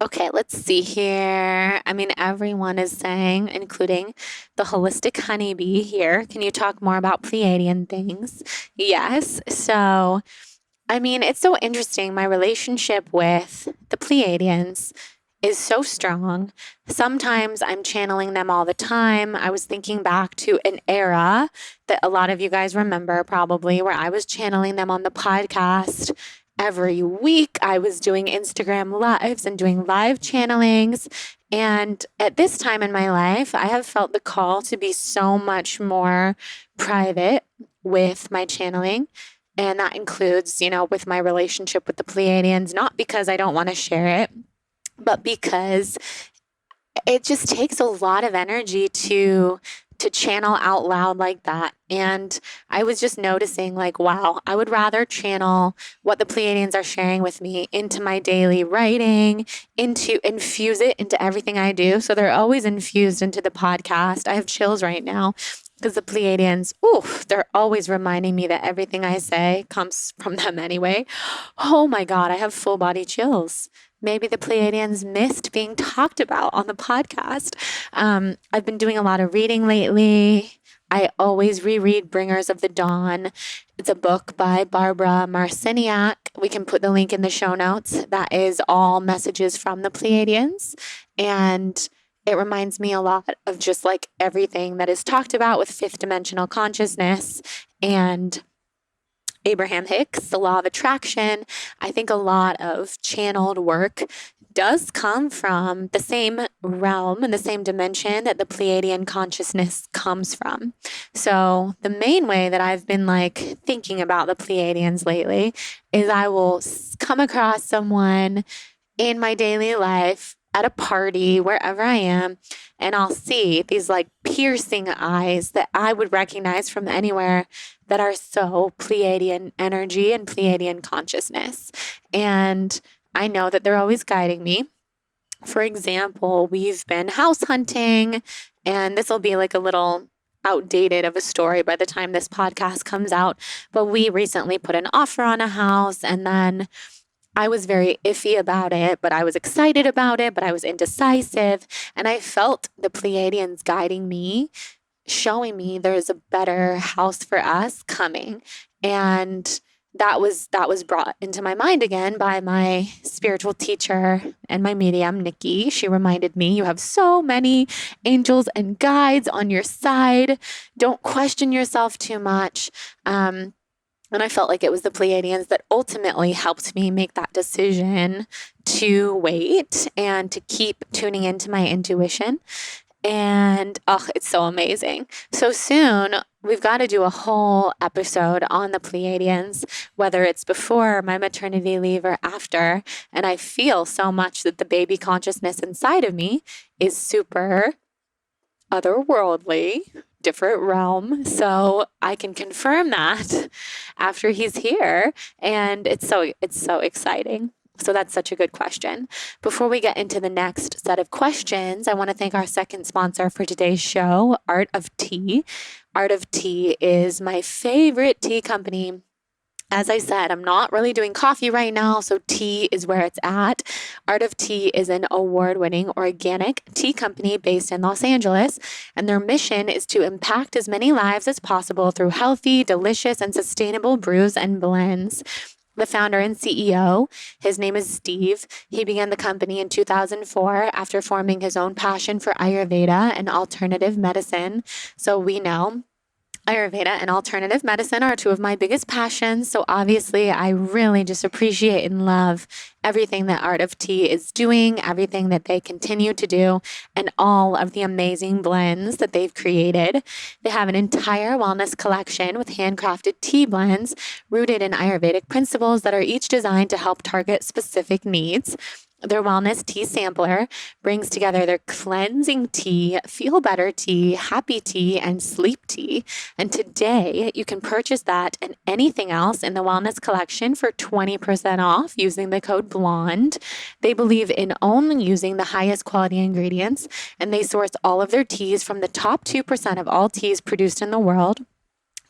Okay, let's see here. I mean, everyone is saying, including the holistic honeybee here, can you talk more about Pleiadian things? Yes. So, I mean, it's so interesting. My relationship with the Pleiadians is so strong. Sometimes I'm channeling them all the time. I was thinking back to an era that a lot of you guys remember probably, where I was channeling them on the podcast every week. I was doing Instagram lives and doing live channelings. And at this time in my life, I have felt the call to be so much more private with my channeling. And that includes, with my relationship with the Pleiadians, not because I don't want to share it, but because it just takes a lot of energy to channel out loud like that. And I was just noticing like, wow, I would rather channel what the Pleiadians are sharing with me into my daily writing, infuse it into everything I do. So they're always infused into the podcast. I have chills right now because the Pleiadians, they're always reminding me that everything I say comes from them anyway. Oh my God, I have full body chills. maybe the Pleiadians missed being talked about on the podcast. I've been doing a lot of reading lately. I always reread Bringers of the Dawn. It's a book by Barbara Marciniak. We can put the link in the show notes. That is all messages from the Pleiadians. And it reminds me a lot of just like everything that is talked about with fifth dimensional consciousness and Abraham Hicks, the law of attraction. I think a lot of channeled work does come from the same realm and the same dimension that the Pleiadian consciousness comes from. So the main way that I've been like thinking about the Pleiadians lately is I will come across someone in my daily life at a party, wherever I am, and I'll see these like piercing eyes that I would recognize from anywhere that are so Pleiadian energy and Pleiadian consciousness. And I know that they're always guiding me. For example, we've been house hunting, and this will be like a little outdated of a story by the time this podcast comes out, but we recently put an offer on a house, and then I was very iffy about it, but I was excited about it, but I was indecisive. And I felt the Pleiadians guiding me, showing me there's a better house for us coming. And that was brought into my mind again by my spiritual teacher and my medium, Nikki. She reminded me, you have so many angels and guides on your side. Don't question yourself too much. And I felt like it was the Pleiadians that ultimately helped me make that decision to wait and to keep tuning into my intuition. And it's so amazing. So soon, we've got to do a whole episode on the Pleiadians, whether it's before my maternity leave or after. And I feel so much that the baby consciousness inside of me is super otherworldly, different realm. So I can confirm that after he's here. And it's so exciting. So that's such a good question. Before we get into the next set of questions, I want to thank our second sponsor for today's show, Art of Tea. Art of Tea is my favorite tea company. As I said, I'm not really doing coffee right now, so tea is where it's at. Art of Tea is an award-winning organic tea company based in Los Angeles, and their mission is to impact as many lives as possible through healthy, delicious, and sustainable brews and blends. The founder and CEO, his name is Steve. He began the company in 2004 after forming his own passion for Ayurveda and alternative medicine. So we know Ayurveda and alternative medicine are two of my biggest passions. So obviously, I really just appreciate and love everything that Art of Tea is doing, everything that they continue to do, and all of the amazing blends that they've created. They have an entire wellness collection with handcrafted tea blends rooted in Ayurvedic principles that are each designed to help target specific needs. Their wellness tea sampler brings together their cleansing tea, feel better tea, happy tea, and sleep tea. And today you can purchase that and anything else in the wellness collection for 20% off using the code BLONDE. They believe in only using the highest quality ingredients, and they source all of their teas from the top 2% of all teas produced in the world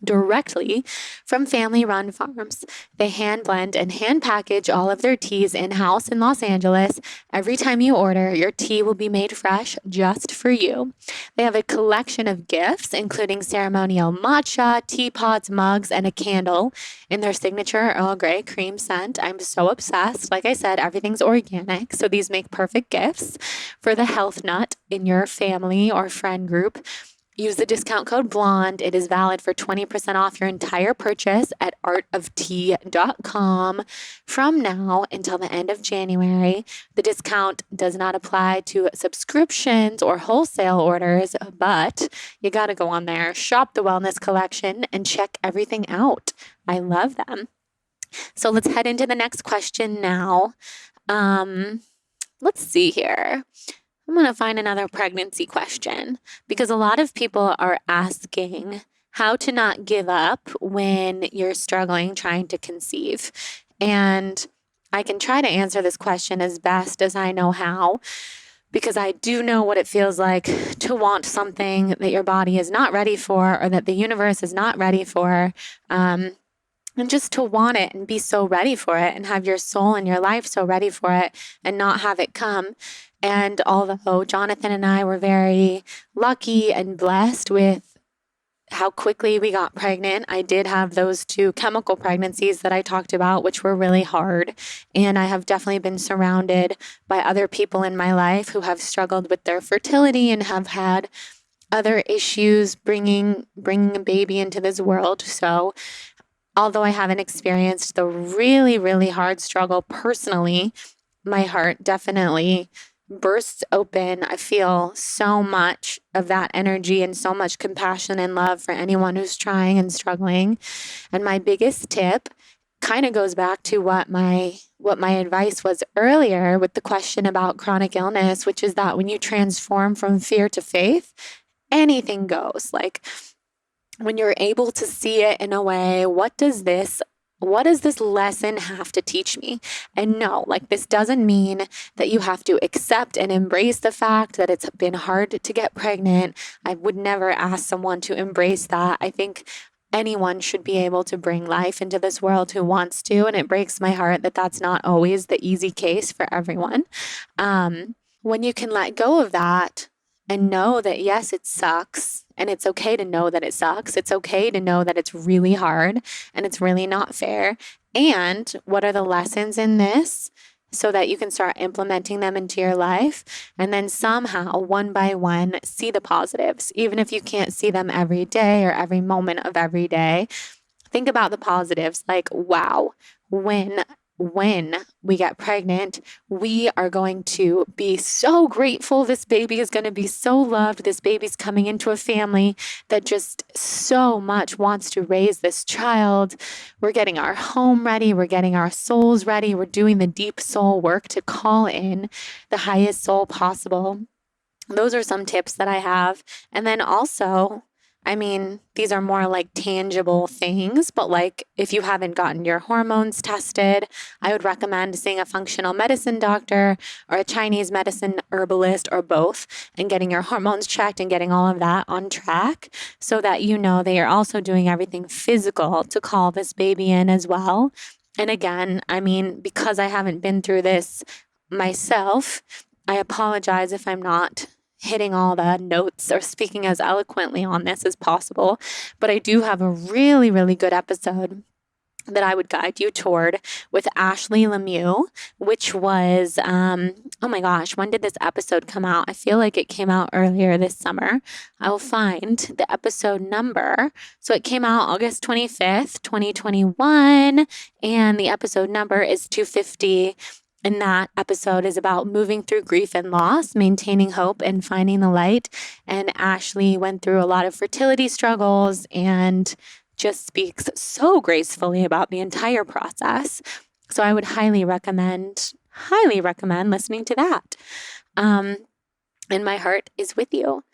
directly from family-run farms. They hand blend and hand package all of their teas in-house in Los Angeles. Every time you order, your tea will be made fresh just for you. They have a collection of gifts, including ceremonial matcha, teapots, mugs, and a candle in their signature Earl Grey cream scent. I'm so obsessed. Like I said, everything's organic, so these make perfect gifts for the health nut in your family or friend group. Use the discount code BLONDE. It is valid for 20% off your entire purchase at artoftea.com from now until the end of January. The discount does not apply to subscriptions or wholesale orders, but you got to go on there, shop the wellness collection, and check everything out. I love them. So let's head into the next question now. Let's see here. I'm going to find another pregnancy question because a lot of people are asking how to not give up when you're struggling trying to conceive. And I can try to answer this question as best as I know how, because I do know what it feels like to want something that your body is not ready for or that the universe is not ready for. And just to want it and be so ready for it and have your soul and your life so ready for it and not have it come. And although Jonathan and I were very lucky and blessed with how quickly we got pregnant, I did have those 2 chemical pregnancies that I talked about, which were really hard. And I have definitely been surrounded by other people in my life who have struggled with their fertility and have had other issues bringing a baby into this world. So although I haven't experienced the really, really hard struggle personally, my heart definitely bursts open. I feel so much of that energy and so much compassion and love for anyone who's trying and struggling. And my biggest tip kind of goes back to what my advice was earlier with the question about chronic illness, which is that when you transform from fear to faith, anything goes. Like, when you're able to see it in a way, what does this lesson have to teach me? And no, like, this doesn't mean that you have to accept and embrace the fact that it's been hard to get pregnant. I would never ask someone to embrace that. I think anyone should be able to bring life into this world who wants to. And it breaks my heart that that's not always the easy case for everyone. When you can let go of that and know that, yes, it sucks. And it's okay to know that it sucks. It's okay to know that it's really hard and it's really not fair. And what are the lessons in this so that you can start implementing them into your life? And then somehow, one by one, see the positives. Even if you can't see them every day or every moment of every day, think about the positives. Like, wow, when we get pregnant, we are going to be so grateful. This baby is going to be so loved. This baby's coming into a family that just so much wants to raise this child. We're getting our home ready. We're getting our souls ready. We're doing the deep soul work to call in the highest soul possible. Those are some tips that I have. And then also, I mean, these are more like tangible things, but like, if you haven't gotten your hormones tested, I would recommend seeing a functional medicine doctor or a Chinese medicine herbalist or both, and getting your hormones checked and getting all of that on track so that you know they are also doing everything physical to call this baby in as well. And again, I mean, because I haven't been through this myself, I apologize if I'm not hitting all the notes or speaking as eloquently on this as possible. But I do have a really, really good episode that I would guide you toward with Ashley Lemieux, which was, oh my gosh, when did this episode come out? I feel like it came out earlier this summer. I will find the episode number. So it came out August 25th, 2021, and the episode number is 250. And that episode is about moving through grief and loss, maintaining hope, and finding the light. And Ashley went through a lot of fertility struggles and just speaks so gracefully about the entire process. So I would highly recommend listening to that. And my heart is with you.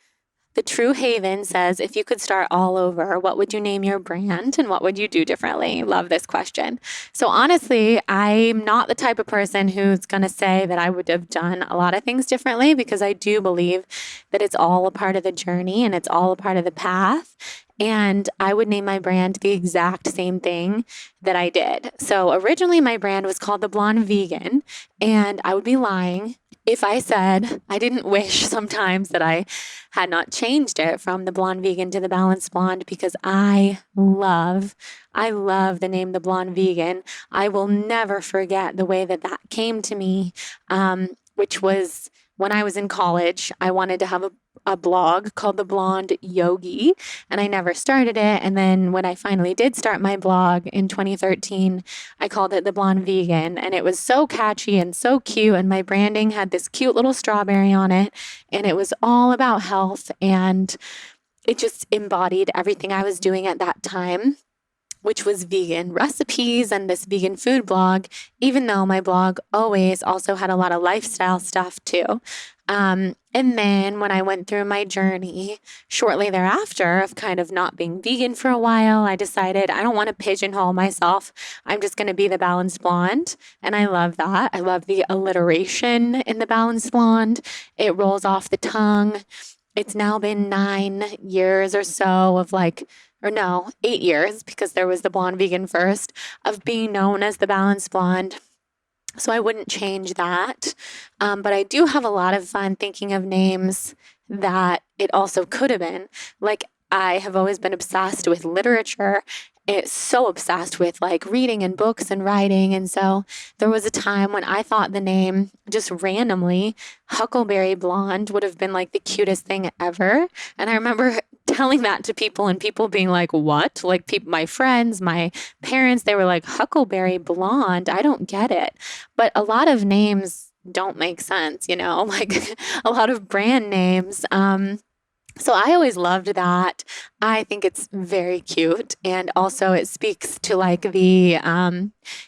The True Haven says, if you could start all over, what would you name your brand and what would you do differently? Love this question. So honestly, I'm not the type of person who's going to say that I would have done a lot of things differently, because I do believe that it's all a part of the journey and it's all a part of the path. And I would name my brand the exact same thing that I did. So originally my brand was called The Blonde Vegan, and I would be lying if I said I didn't wish sometimes that I had not changed it from The Blonde Vegan to The Balanced Blonde, because I love the name The Blonde Vegan. I will never forget the way that came to me, which was when I was in college. I wanted to have a blog called The Blonde Yogi, and I never started it. And then when I finally did start my blog in 2013, I called it The Blonde Vegan, and it was so catchy and so cute. And my branding had this cute little strawberry on it, and it was all about health, and it just embodied everything I was doing at that time, which was vegan recipes and this vegan food blog, even though my blog always also had a lot of lifestyle stuff too. And then when I went through my journey shortly thereafter of kind of not being vegan for a while, I decided I don't want to pigeonhole myself. I'm just going to be the Balanced Blonde. And I love that. I love the alliteration in the Balanced Blonde. It rolls off the tongue. It's now been 9 years or so of or no, 8 years, because there was the blonde vegan first, of being known as the balanced blonde. So I wouldn't change that. But I do have a lot of fun thinking of names that it also could have been. Like, I have always been obsessed with literature. It's so obsessed with like reading and books and writing. And so there was a time when I thought the name just randomly Huckleberry Blonde would have been like the cutest thing ever. And I remember telling that to people and people being like, what? Like people, my friends, my parents, they were like, Huckleberry Blonde. I don't get it. But a lot of names don't make sense, like a lot of brand names. So I always loved that. I think it's very cute. And also it speaks to like the,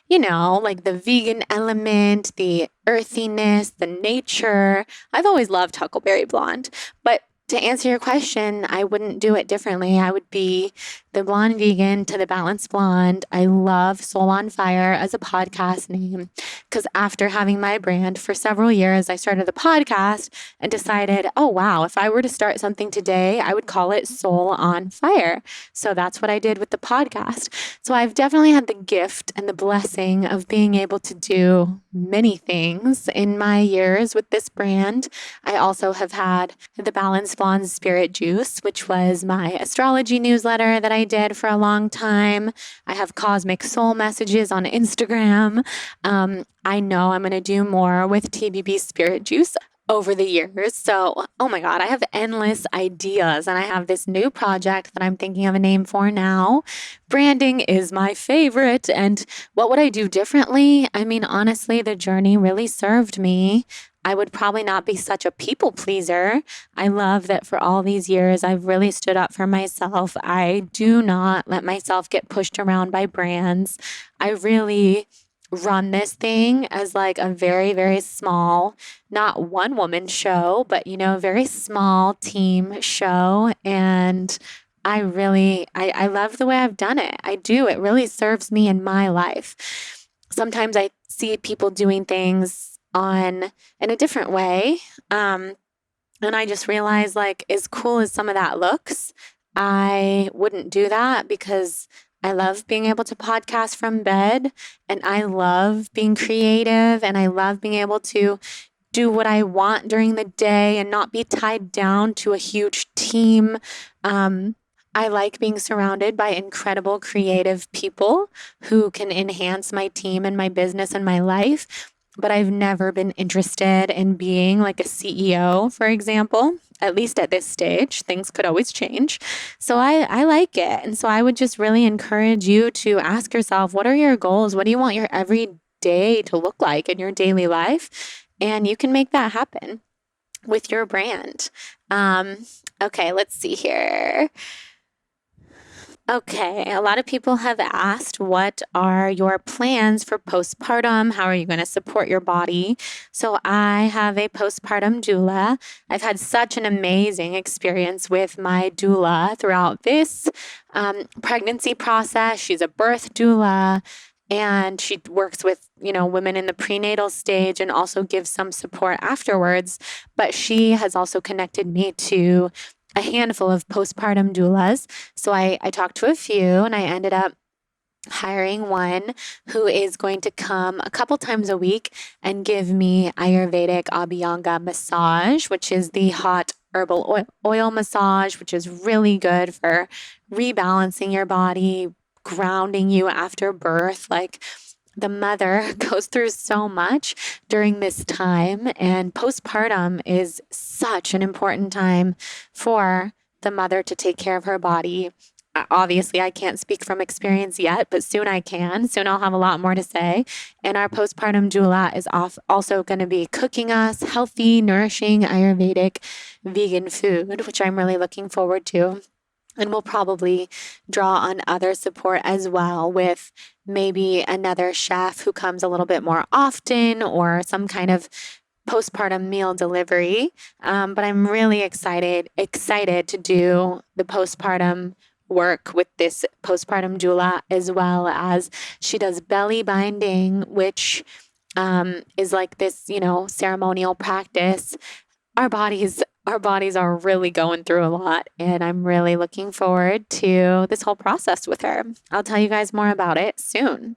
like the vegan element, the earthiness, the nature. I've always loved Huckleberry Blonde. But to answer your question, I wouldn't do it differently. I would be the blonde vegan to the balanced blonde. I love Soul on Fire as a podcast name because after having my brand for several years, I started the podcast and decided, oh, wow, if I were to start something today, I would call it Soul on Fire. So that's what I did with the podcast. So I've definitely had the gift and the blessing of being able to do many things in my years with this brand. I also have had the Balanced Blonde Spirit Juice, which was my astrology newsletter that I did for a long time. I have Cosmic Soul Messages on Instagram. I know I'm going to do more with TBB Spirit Juice over the years. So, oh my God, I have endless ideas and I have this new project that I'm thinking of a name for now. Branding is my favorite. And what would I do differently? I mean, honestly, the journey really served me. I would probably not be such a people pleaser. I love that for all these years, I've really stood up for myself. I do not let myself get pushed around by brands. I really run this thing as like a very, very small, not one woman show, but, very small team show. And I love the way I've done it. I do. It really serves me in my life. Sometimes I see people doing things in a different way. And I just realized, like, as cool as some of that looks, I wouldn't do that because I love being able to podcast from bed and I love being creative and I love being able to do what I want during the day and not be tied down to a huge team. I like being surrounded by incredible creative people who can enhance my team and my business and my life. But I've never been interested in being like a CEO, for example, at least at this stage. Things could always change. So I like it. And so I would just really encourage you to ask yourself, what are your goals? What do you want your every day to look like in your daily life? And you can make that happen with your brand. Okay, let's see here. Okay, a lot of people have asked, what are your plans for postpartum? How are you going to support your body? So I have a postpartum doula. I've had such an amazing experience with my doula throughout this pregnancy process. She's a birth doula. And she works with, women in the prenatal stage and also gives some support afterwards. But she has also connected me to a handful of postpartum doulas. So I talked to a few and I ended up hiring one who is going to come a couple times a week and give me Ayurvedic Abhyanga massage, which is the hot herbal oil massage, which is really good for rebalancing your body, grounding you after birth. Like, the mother goes through so much during this time, and postpartum is such an important time for the mother to take care of her body. Obviously, I can't speak from experience yet, but soon I can. Soon I'll have a lot more to say. And our postpartum doula is also going to be cooking us healthy, nourishing, Ayurvedic, vegan food, which I'm really looking forward to. And we'll probably draw on other support as well, with maybe another chef who comes a little bit more often, or some kind of postpartum meal delivery. But I'm really excited to do the postpartum work with this postpartum doula, as well as she does belly binding, which is like this, ceremonial practice. Our bodies our bodies are really going through a lot, and I'm really looking forward to this whole process with her. I'll tell you guys more about it soon.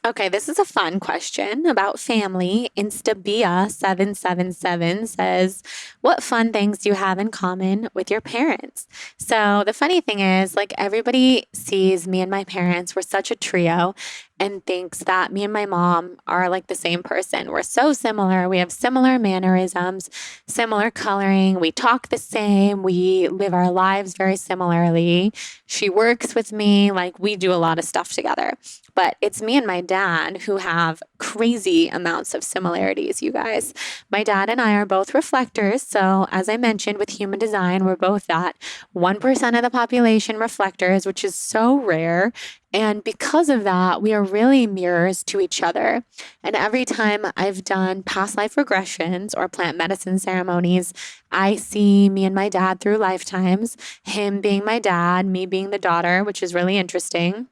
Okay, this is a fun question about family. Instabia777 says, what fun things do you have in common with your parents? So the funny thing is, like, everybody sees me and my parents, we're such a trio, and thinks that me and my mom are like the same person. We're so similar. We have similar mannerisms, similar coloring. We talk the same. We live our lives very similarly. She works with me. Like, we do a lot of stuff together. But it's me and my dad who have crazy amounts of similarities, you guys. My dad and I are both reflectors. So, as I mentioned, with human design, we're both that 1% of the population reflectors, which is so rare. And because of that, we are really mirrors to each other. And every time I've done past life regressions or plant medicine ceremonies, I see me and my dad through lifetimes, him being my dad, me being the daughter, which is really interesting.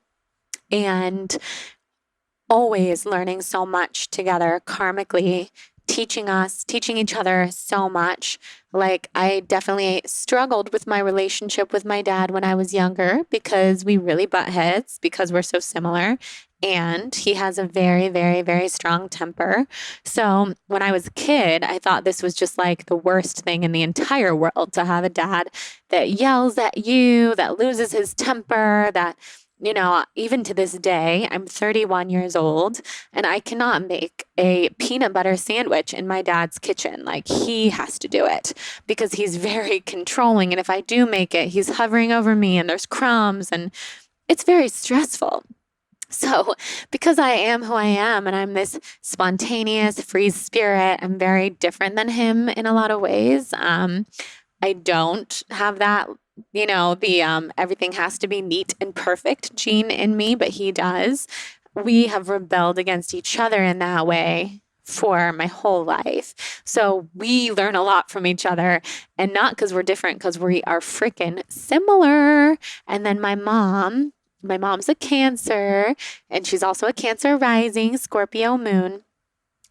And always learning so much together karmically, teaching each other so much. Like, I definitely struggled with my relationship with my dad when I was younger because we really butt heads because we're so similar. And he has a very, very, very strong temper. So when I was a kid, I thought this was just like the worst thing in the entire world to have a dad that yells at you, that loses his temper, that even to this day, I'm 31 years old and I cannot make a peanut butter sandwich in my dad's kitchen. Like, he has to do it because he's very controlling. And if I do make it, he's hovering over me and there's crumbs and it's very stressful. So because I am who I am and I'm this spontaneous, free spirit, I'm very different than him in a lot of ways. I don't have that the everything has to be neat and perfect gene in me, but he does. We have rebelled against each other in that way for my whole life. So we learn a lot from each other, and not because we're different, because we are freaking similar. And then my mom's a Cancer, and she's also a Cancer rising, Scorpio moon.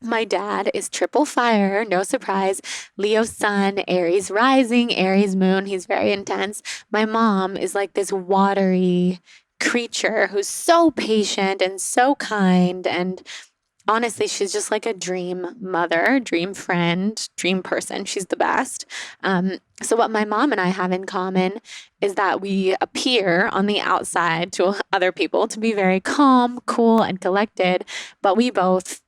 My dad is triple fire, no surprise. Leo sun, Aries rising, Aries moon. He's very intense. My mom is like this watery creature who's so patient and so kind. And honestly, she's just like a dream mother, dream friend, dream person. She's the best. So what my mom and I have in common is that we appear on the outside to other people to be very calm, cool, and collected. But we both,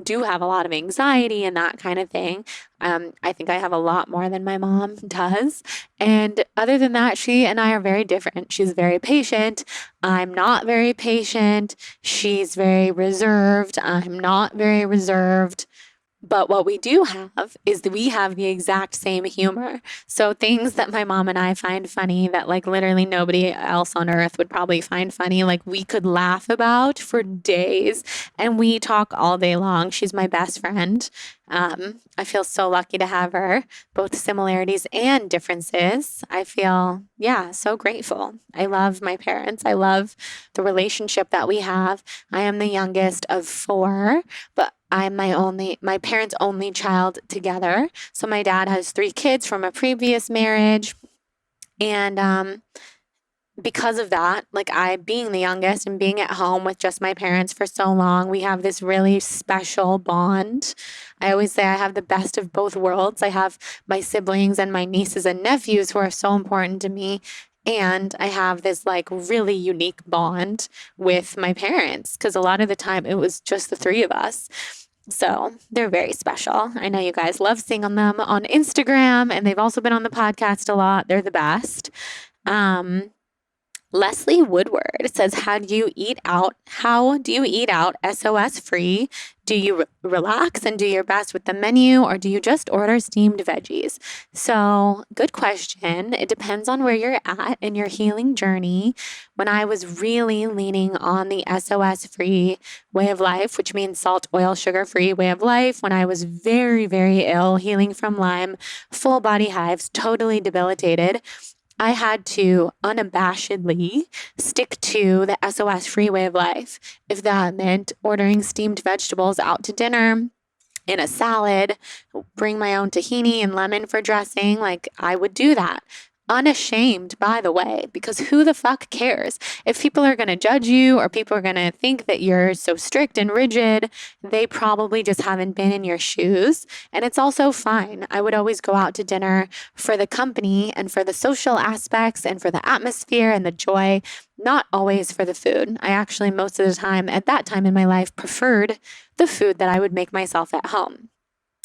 do have a lot of anxiety and that kind of thing. I think I have a lot more than my mom does. And other than that, she and I are very different. She's very patient. I'm not very patient. She's very reserved. I'm not very reserved. But what we do have is that we have the exact same humor. So things that my mom and I find funny that like literally nobody else on earth would probably find funny, like we could laugh about for days, and we talk all day long. She's my best friend. I feel so lucky to have her, both similarities and differences. I feel, so grateful. I love my parents. I love the relationship that we have. I am the youngest of 4, but I'm my parents' only child together. So my dad has 3 kids from a previous marriage. And because of that, like I being the youngest and being at home with just my parents for so long, we have this really special bond. I always say I have the best of both worlds. I have my siblings and my nieces and nephews who are so important to me. And I have this like really unique bond with my parents because a lot of the time it was just the 3 of us. So they're very special. I know you guys love seeing them on Instagram, and they've also been on the podcast a lot. They're the best. Leslie Woodward says, how do you eat out? SOS free? Do you relax and do your best with the menu, or do you just order steamed veggies? So good question. It depends on where you're at in your healing journey. When I was really leaning on the SOS free way of life, which means salt, oil, sugar free way of life, when I was very, very ill, healing from Lyme, full body hives, totally debilitated, I had to unabashedly stick to the SOS free way of life. If that meant ordering steamed vegetables out to dinner, in a salad, bring my own tahini and lemon for dressing. Like, I would do that. Unashamed, by the way, because who the fuck cares? If people are going to judge you or people are going to think that you're so strict and rigid, they probably just haven't been in your shoes. And it's also fine. I would always go out to dinner for the company and for the social aspects and for the atmosphere and the joy, not always for the food. I actually, most of the time, at that time in my life, preferred the food that I would make myself at home.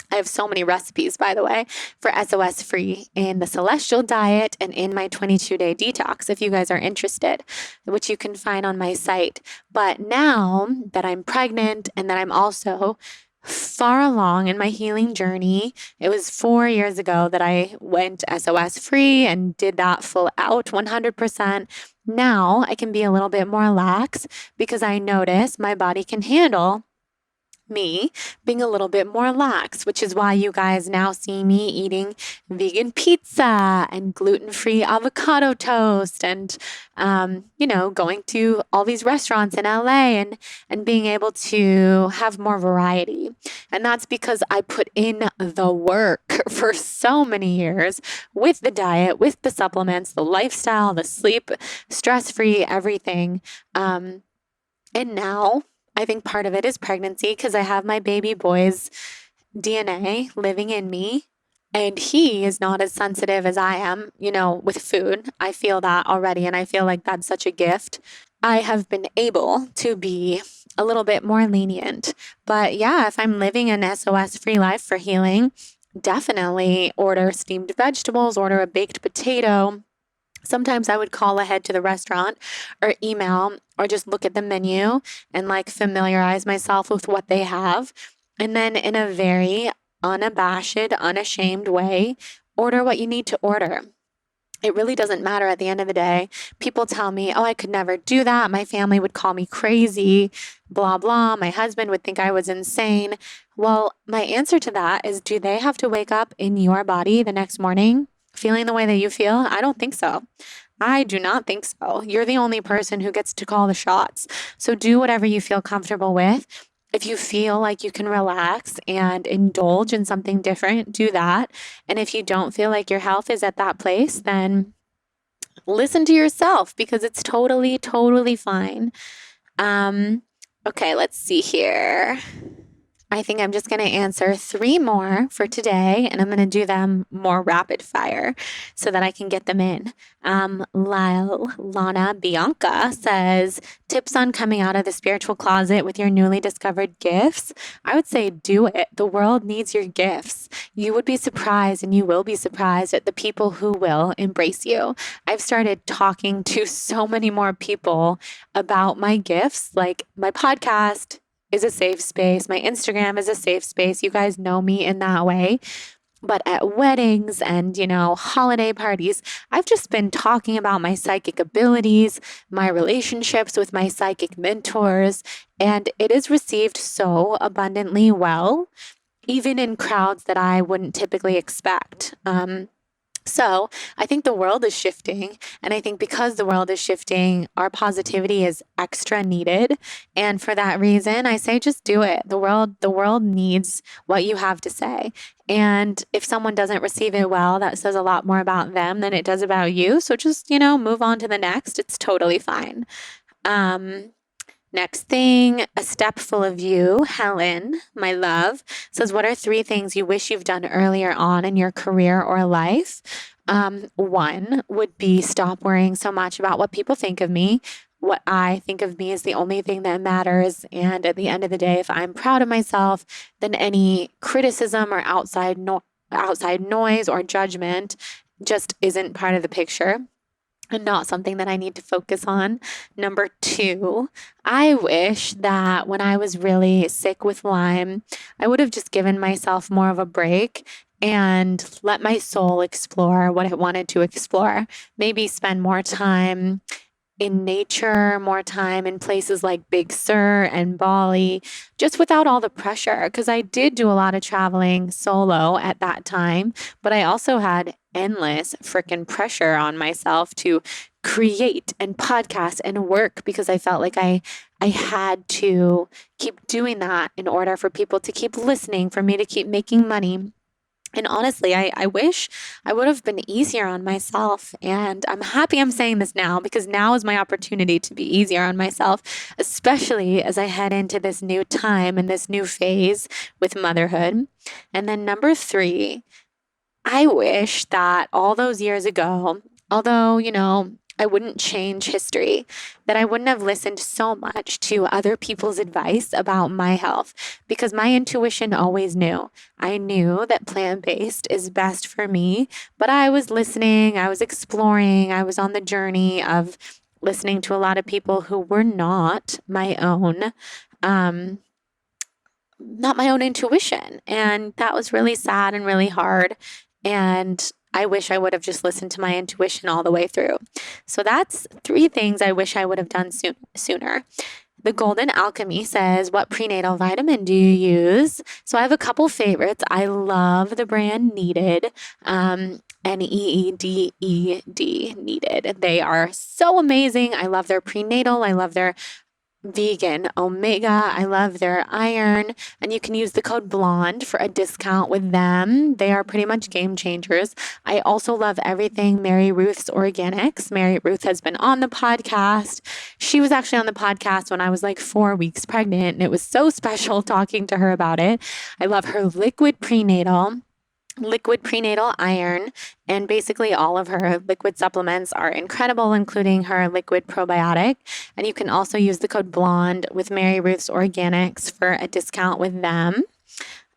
I have so many recipes, by the way, for SOS free in the celestial diet and in my 22-day detox, if you guys are interested, which you can find on my site. But now that I'm pregnant and that I'm also far along in my healing journey, it was 4 years ago that I went SOS free and did that full out 100%. Now I can be a little bit more lax because I notice my body can handle me being a little bit more lax, which is why you guys now see me eating vegan pizza and gluten-free avocado toast and, going to all these restaurants in LA and being able to have more variety. And that's because I put in the work for so many years with the diet, with the supplements, the lifestyle, the sleep, stress-free, everything. And now I think part of it is pregnancy because I have my baby boy's DNA living in me. And he is not as sensitive as I am, with food. I feel that already. And I feel like that's such a gift. I have been able to be a little bit more lenient. But yeah, if I'm living an SOS free life for healing, definitely order steamed vegetables, order a baked potato. Sometimes I would call ahead to the restaurant or email or just look at the menu and familiarize myself with what they have. And then in a very unabashed, unashamed way, order what you need to order. It really doesn't matter at the end of the day. People tell me, oh, I could never do that. My family would call me crazy, blah, blah. My husband would think I was insane. Well, my answer to that is, do they have to wake up in your body the next morning feeling the way that you feel? I don't think so. I do not think so. You're the only person who gets to call the shots. So do whatever you feel comfortable with. If you feel like you can relax and indulge in something different, do that. And if you don't feel like your health is at that place, then listen to yourself because it's totally, totally fine. Okay, let's see here. I think I'm just going to answer 3 more for today, and I'm going to do them more rapid fire so that I can get them in. Lana Bianca says, tips on coming out of the spiritual closet with your newly discovered gifts. I would say do it. The world needs your gifts. You would be surprised, and you will be surprised at the people who will embrace you. I've started talking to so many more people about my gifts, like my podcast is a safe space. My Instagram is a safe space. You guys know me in that way. But at weddings and, holiday parties, I've just been talking about my psychic abilities, my relationships with my psychic mentors, and it is received so abundantly well, even in crowds that I wouldn't typically expect. So I think the world is shifting. And I think because the world is shifting, our positivity is extra needed. And for that reason, I say just do it. The world needs what you have to say. And if someone doesn't receive it well, that says a lot more about them than it does about you. So just, move on to the next. It's totally fine. Next thing, a step full of you, Helen, my love, says, what are 3 things you wish you've done earlier on in your career or life? 1 would be stop worrying so much about what people think of me. What I think of me is the only thing that matters. And at the end of the day, if I'm proud of myself, then any criticism or outside noise or judgment just isn't part of the picture. And not something that I need to focus on. Number 2, I wish that when I was really sick with Lyme, I would have just given myself more of a break and let my soul explore what it wanted to explore. Maybe spend more time in nature, more time in places like Big Sur and Bali, just without all the pressure. Because I did do a lot of traveling solo at that time, but I also had endless freaking pressure on myself to create and podcast and work because I felt like I had to keep doing that in order for people to keep listening, for me to keep making money. And honestly, I wish I would have been easier on myself. And I'm happy I'm saying this now because now is my opportunity to be easier on myself, especially as I head into this new time and this new phase with motherhood. And then number 3, I wish that all those years ago, although, I wouldn't change history, that I wouldn't have listened so much to other people's advice about my health because my intuition always knew. I knew that plant-based is best for me, but I was listening, I was exploring, I was on the journey of listening to a lot of people who were not my own, intuition. And that was really sad and really hard. And I wish I would have just listened to my intuition all the way through. So that's 3 things I wish I would have done sooner. The Golden Alchemy says, what prenatal vitamin do you use? So I have a couple favorites. I love the brand Needed, Needed, Needed. They are so amazing. I love their prenatal. I love their vegan omega. I love their iron, and you can use the code BLONDE for a discount with them. They are pretty much game changers. I also love everything Mary Ruth's Organics. Mary Ruth has been on the podcast. She was actually on the podcast when I was like 4 weeks pregnant, and it was so special talking to her about it. I love her liquid prenatal iron, and basically all of her liquid supplements are incredible, including her liquid probiotic. And you can also use the code BLONDE with Mary Ruth's Organics for a discount with them.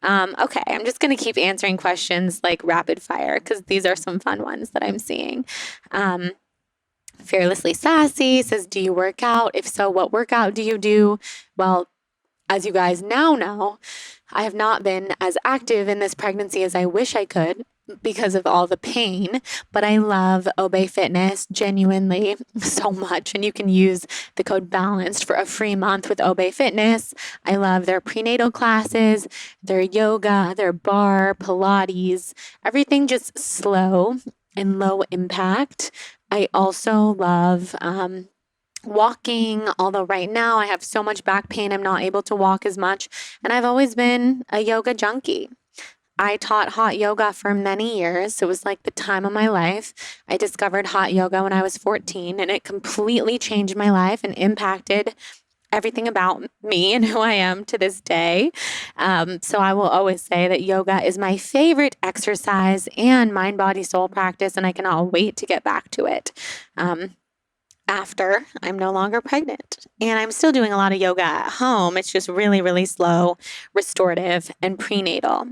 Okay, I'm just going to keep answering questions like rapid fire because these are some fun ones that I'm seeing. Fearlessly Sassy says, do you work out? If so, what workout do you do? Well, as you guys now know, I have not been as active in this pregnancy as I wish I could because of all the pain, but I love Obey Fitness genuinely so much. And you can use the code BALANCED for a free month with Obey Fitness. I love their prenatal classes, their yoga, their bar, Pilates, everything just slow and low impact. I also love, walking, although right now I have so much back pain, I'm not able to walk as much. And I've always been a yoga junkie. I taught hot yoga for many years. It was like the time of my life. I discovered hot yoga when I was 14, and it completely changed my life and impacted everything about me and who I am to this day. So I will always say that yoga is my favorite exercise and mind, body, soul practice, and I cannot wait to get back to it. After I'm no longer pregnant. And I'm still doing a lot of yoga at home. It's just really, really slow, restorative, and prenatal.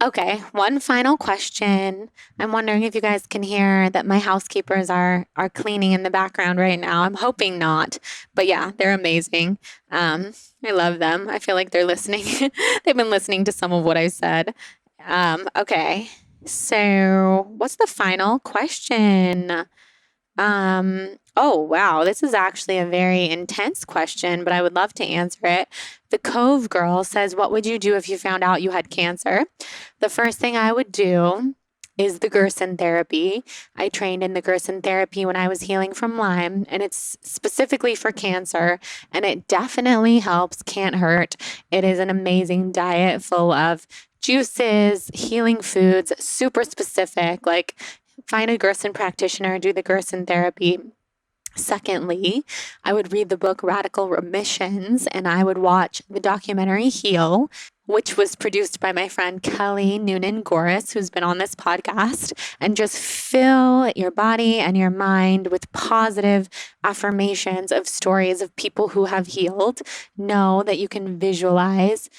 Okay, one final question. I'm wondering if you guys can hear that my housekeepers are cleaning in the background right now. I'm hoping not, but yeah, they're amazing. I love them. I feel like they're listening. They've been listening to some of what I said. Okay, so what's the final question? Oh, wow. This is actually a very intense question, but I would love to answer it. The Cove Girl says, what would you do if you found out you had cancer? The first thing I would do is the Gerson therapy. I trained in the Gerson therapy when I was healing from Lyme, and it's specifically for cancer, and it definitely helps. Can't hurt. It is an amazing diet full of juices, healing foods, super specific, like find a Gerson practitioner, do the Gerson therapy. Secondly, I would read the book Radical Remissions, and I would watch the documentary Heal, which was produced by my friend Kelly Noonan-Goris, who's been on this podcast, and just fill your body and your mind with positive affirmations of stories of people who have healed. Know that you can visualize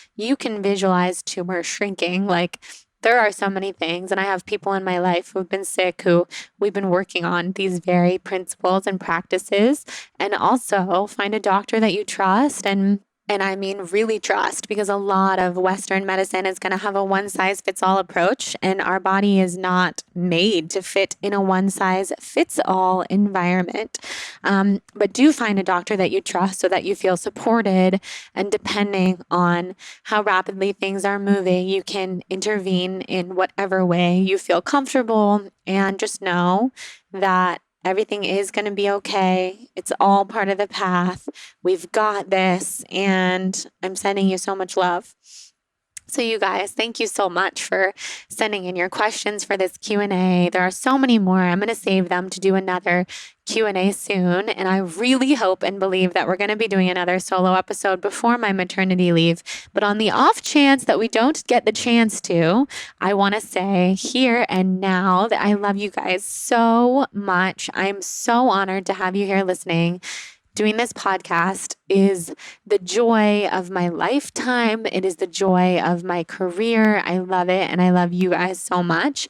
tumor shrinking. Like, there are so many things, and I have people in my life who have been sick who we've been working on these very principles and practices. And also find a doctor that you trust, and I mean really trust, because a lot of Western medicine is going to have a one-size-fits-all approach, and our body is not made to fit in a one-size-fits-all environment. But do find a doctor that you trust so that you feel supported, and depending on how rapidly things are moving, you can intervene in whatever way you feel comfortable, and just know that Everything is going to be okay. It's all part of the path. We've got this. And I'm sending you so much love. So you guys, thank you so much for sending in your questions for this Q&A. There are so many more. I'm going to save them to do another Q&A soon. And I really hope and believe that we're going to be doing another solo episode before my maternity leave. But on the off chance that we don't get the chance to, I want to say here and now that I love you guys so much. I'm so honored to have you here listening. Doing this podcast is the joy of my lifetime. It is the joy of my career. I love it. And I love you guys so much.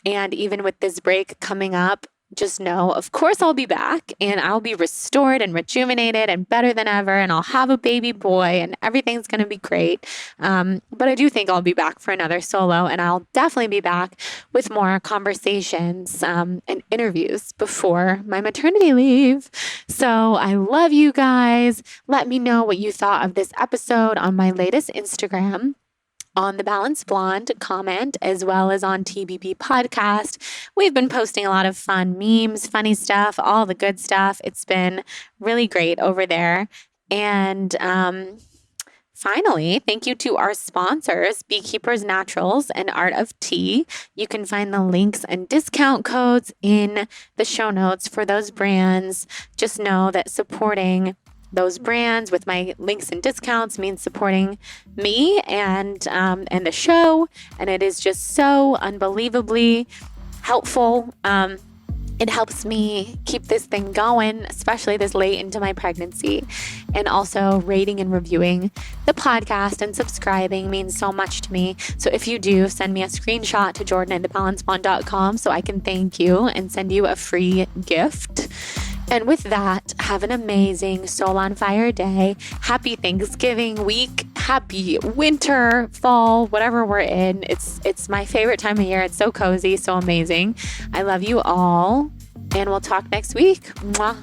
And even with this break coming up, just know, of course, I'll be back and I'll be restored and rejuvenated and better than ever. And I'll have a baby boy and everything's going to be great. But I do think I'll be back for another solo, and I'll definitely be back with more conversations and interviews before my maternity leave. So I love you guys. Let me know what you thought of this episode on my latest Instagram, on the Balanced Blonde comment, as well as on TBB podcast. We've been posting a lot of fun memes, funny stuff, all the good stuff. It's been really great over there. And finally, thank you to our sponsors, Beekeepers Naturals and Art of Tea. You can find the links and discount codes in the show notes for those brands. Just know that supporting those brands with my links and discounts means supporting me and the show, and it is just so unbelievably helpful. It helps me keep this thing going, especially this late into my pregnancy. And also rating and reviewing the podcast and subscribing means so much to me. So if you do, send me a screenshot to jordan@thebalancedblonde.com so I can thank you and send you a free gift. And with that, have an amazing Soul on Fire day. Happy Thanksgiving week. Happy winter, fall, whatever we're in. It's my favorite time of year. It's so cozy, so amazing. I love you all, and we'll talk next week. Mwah.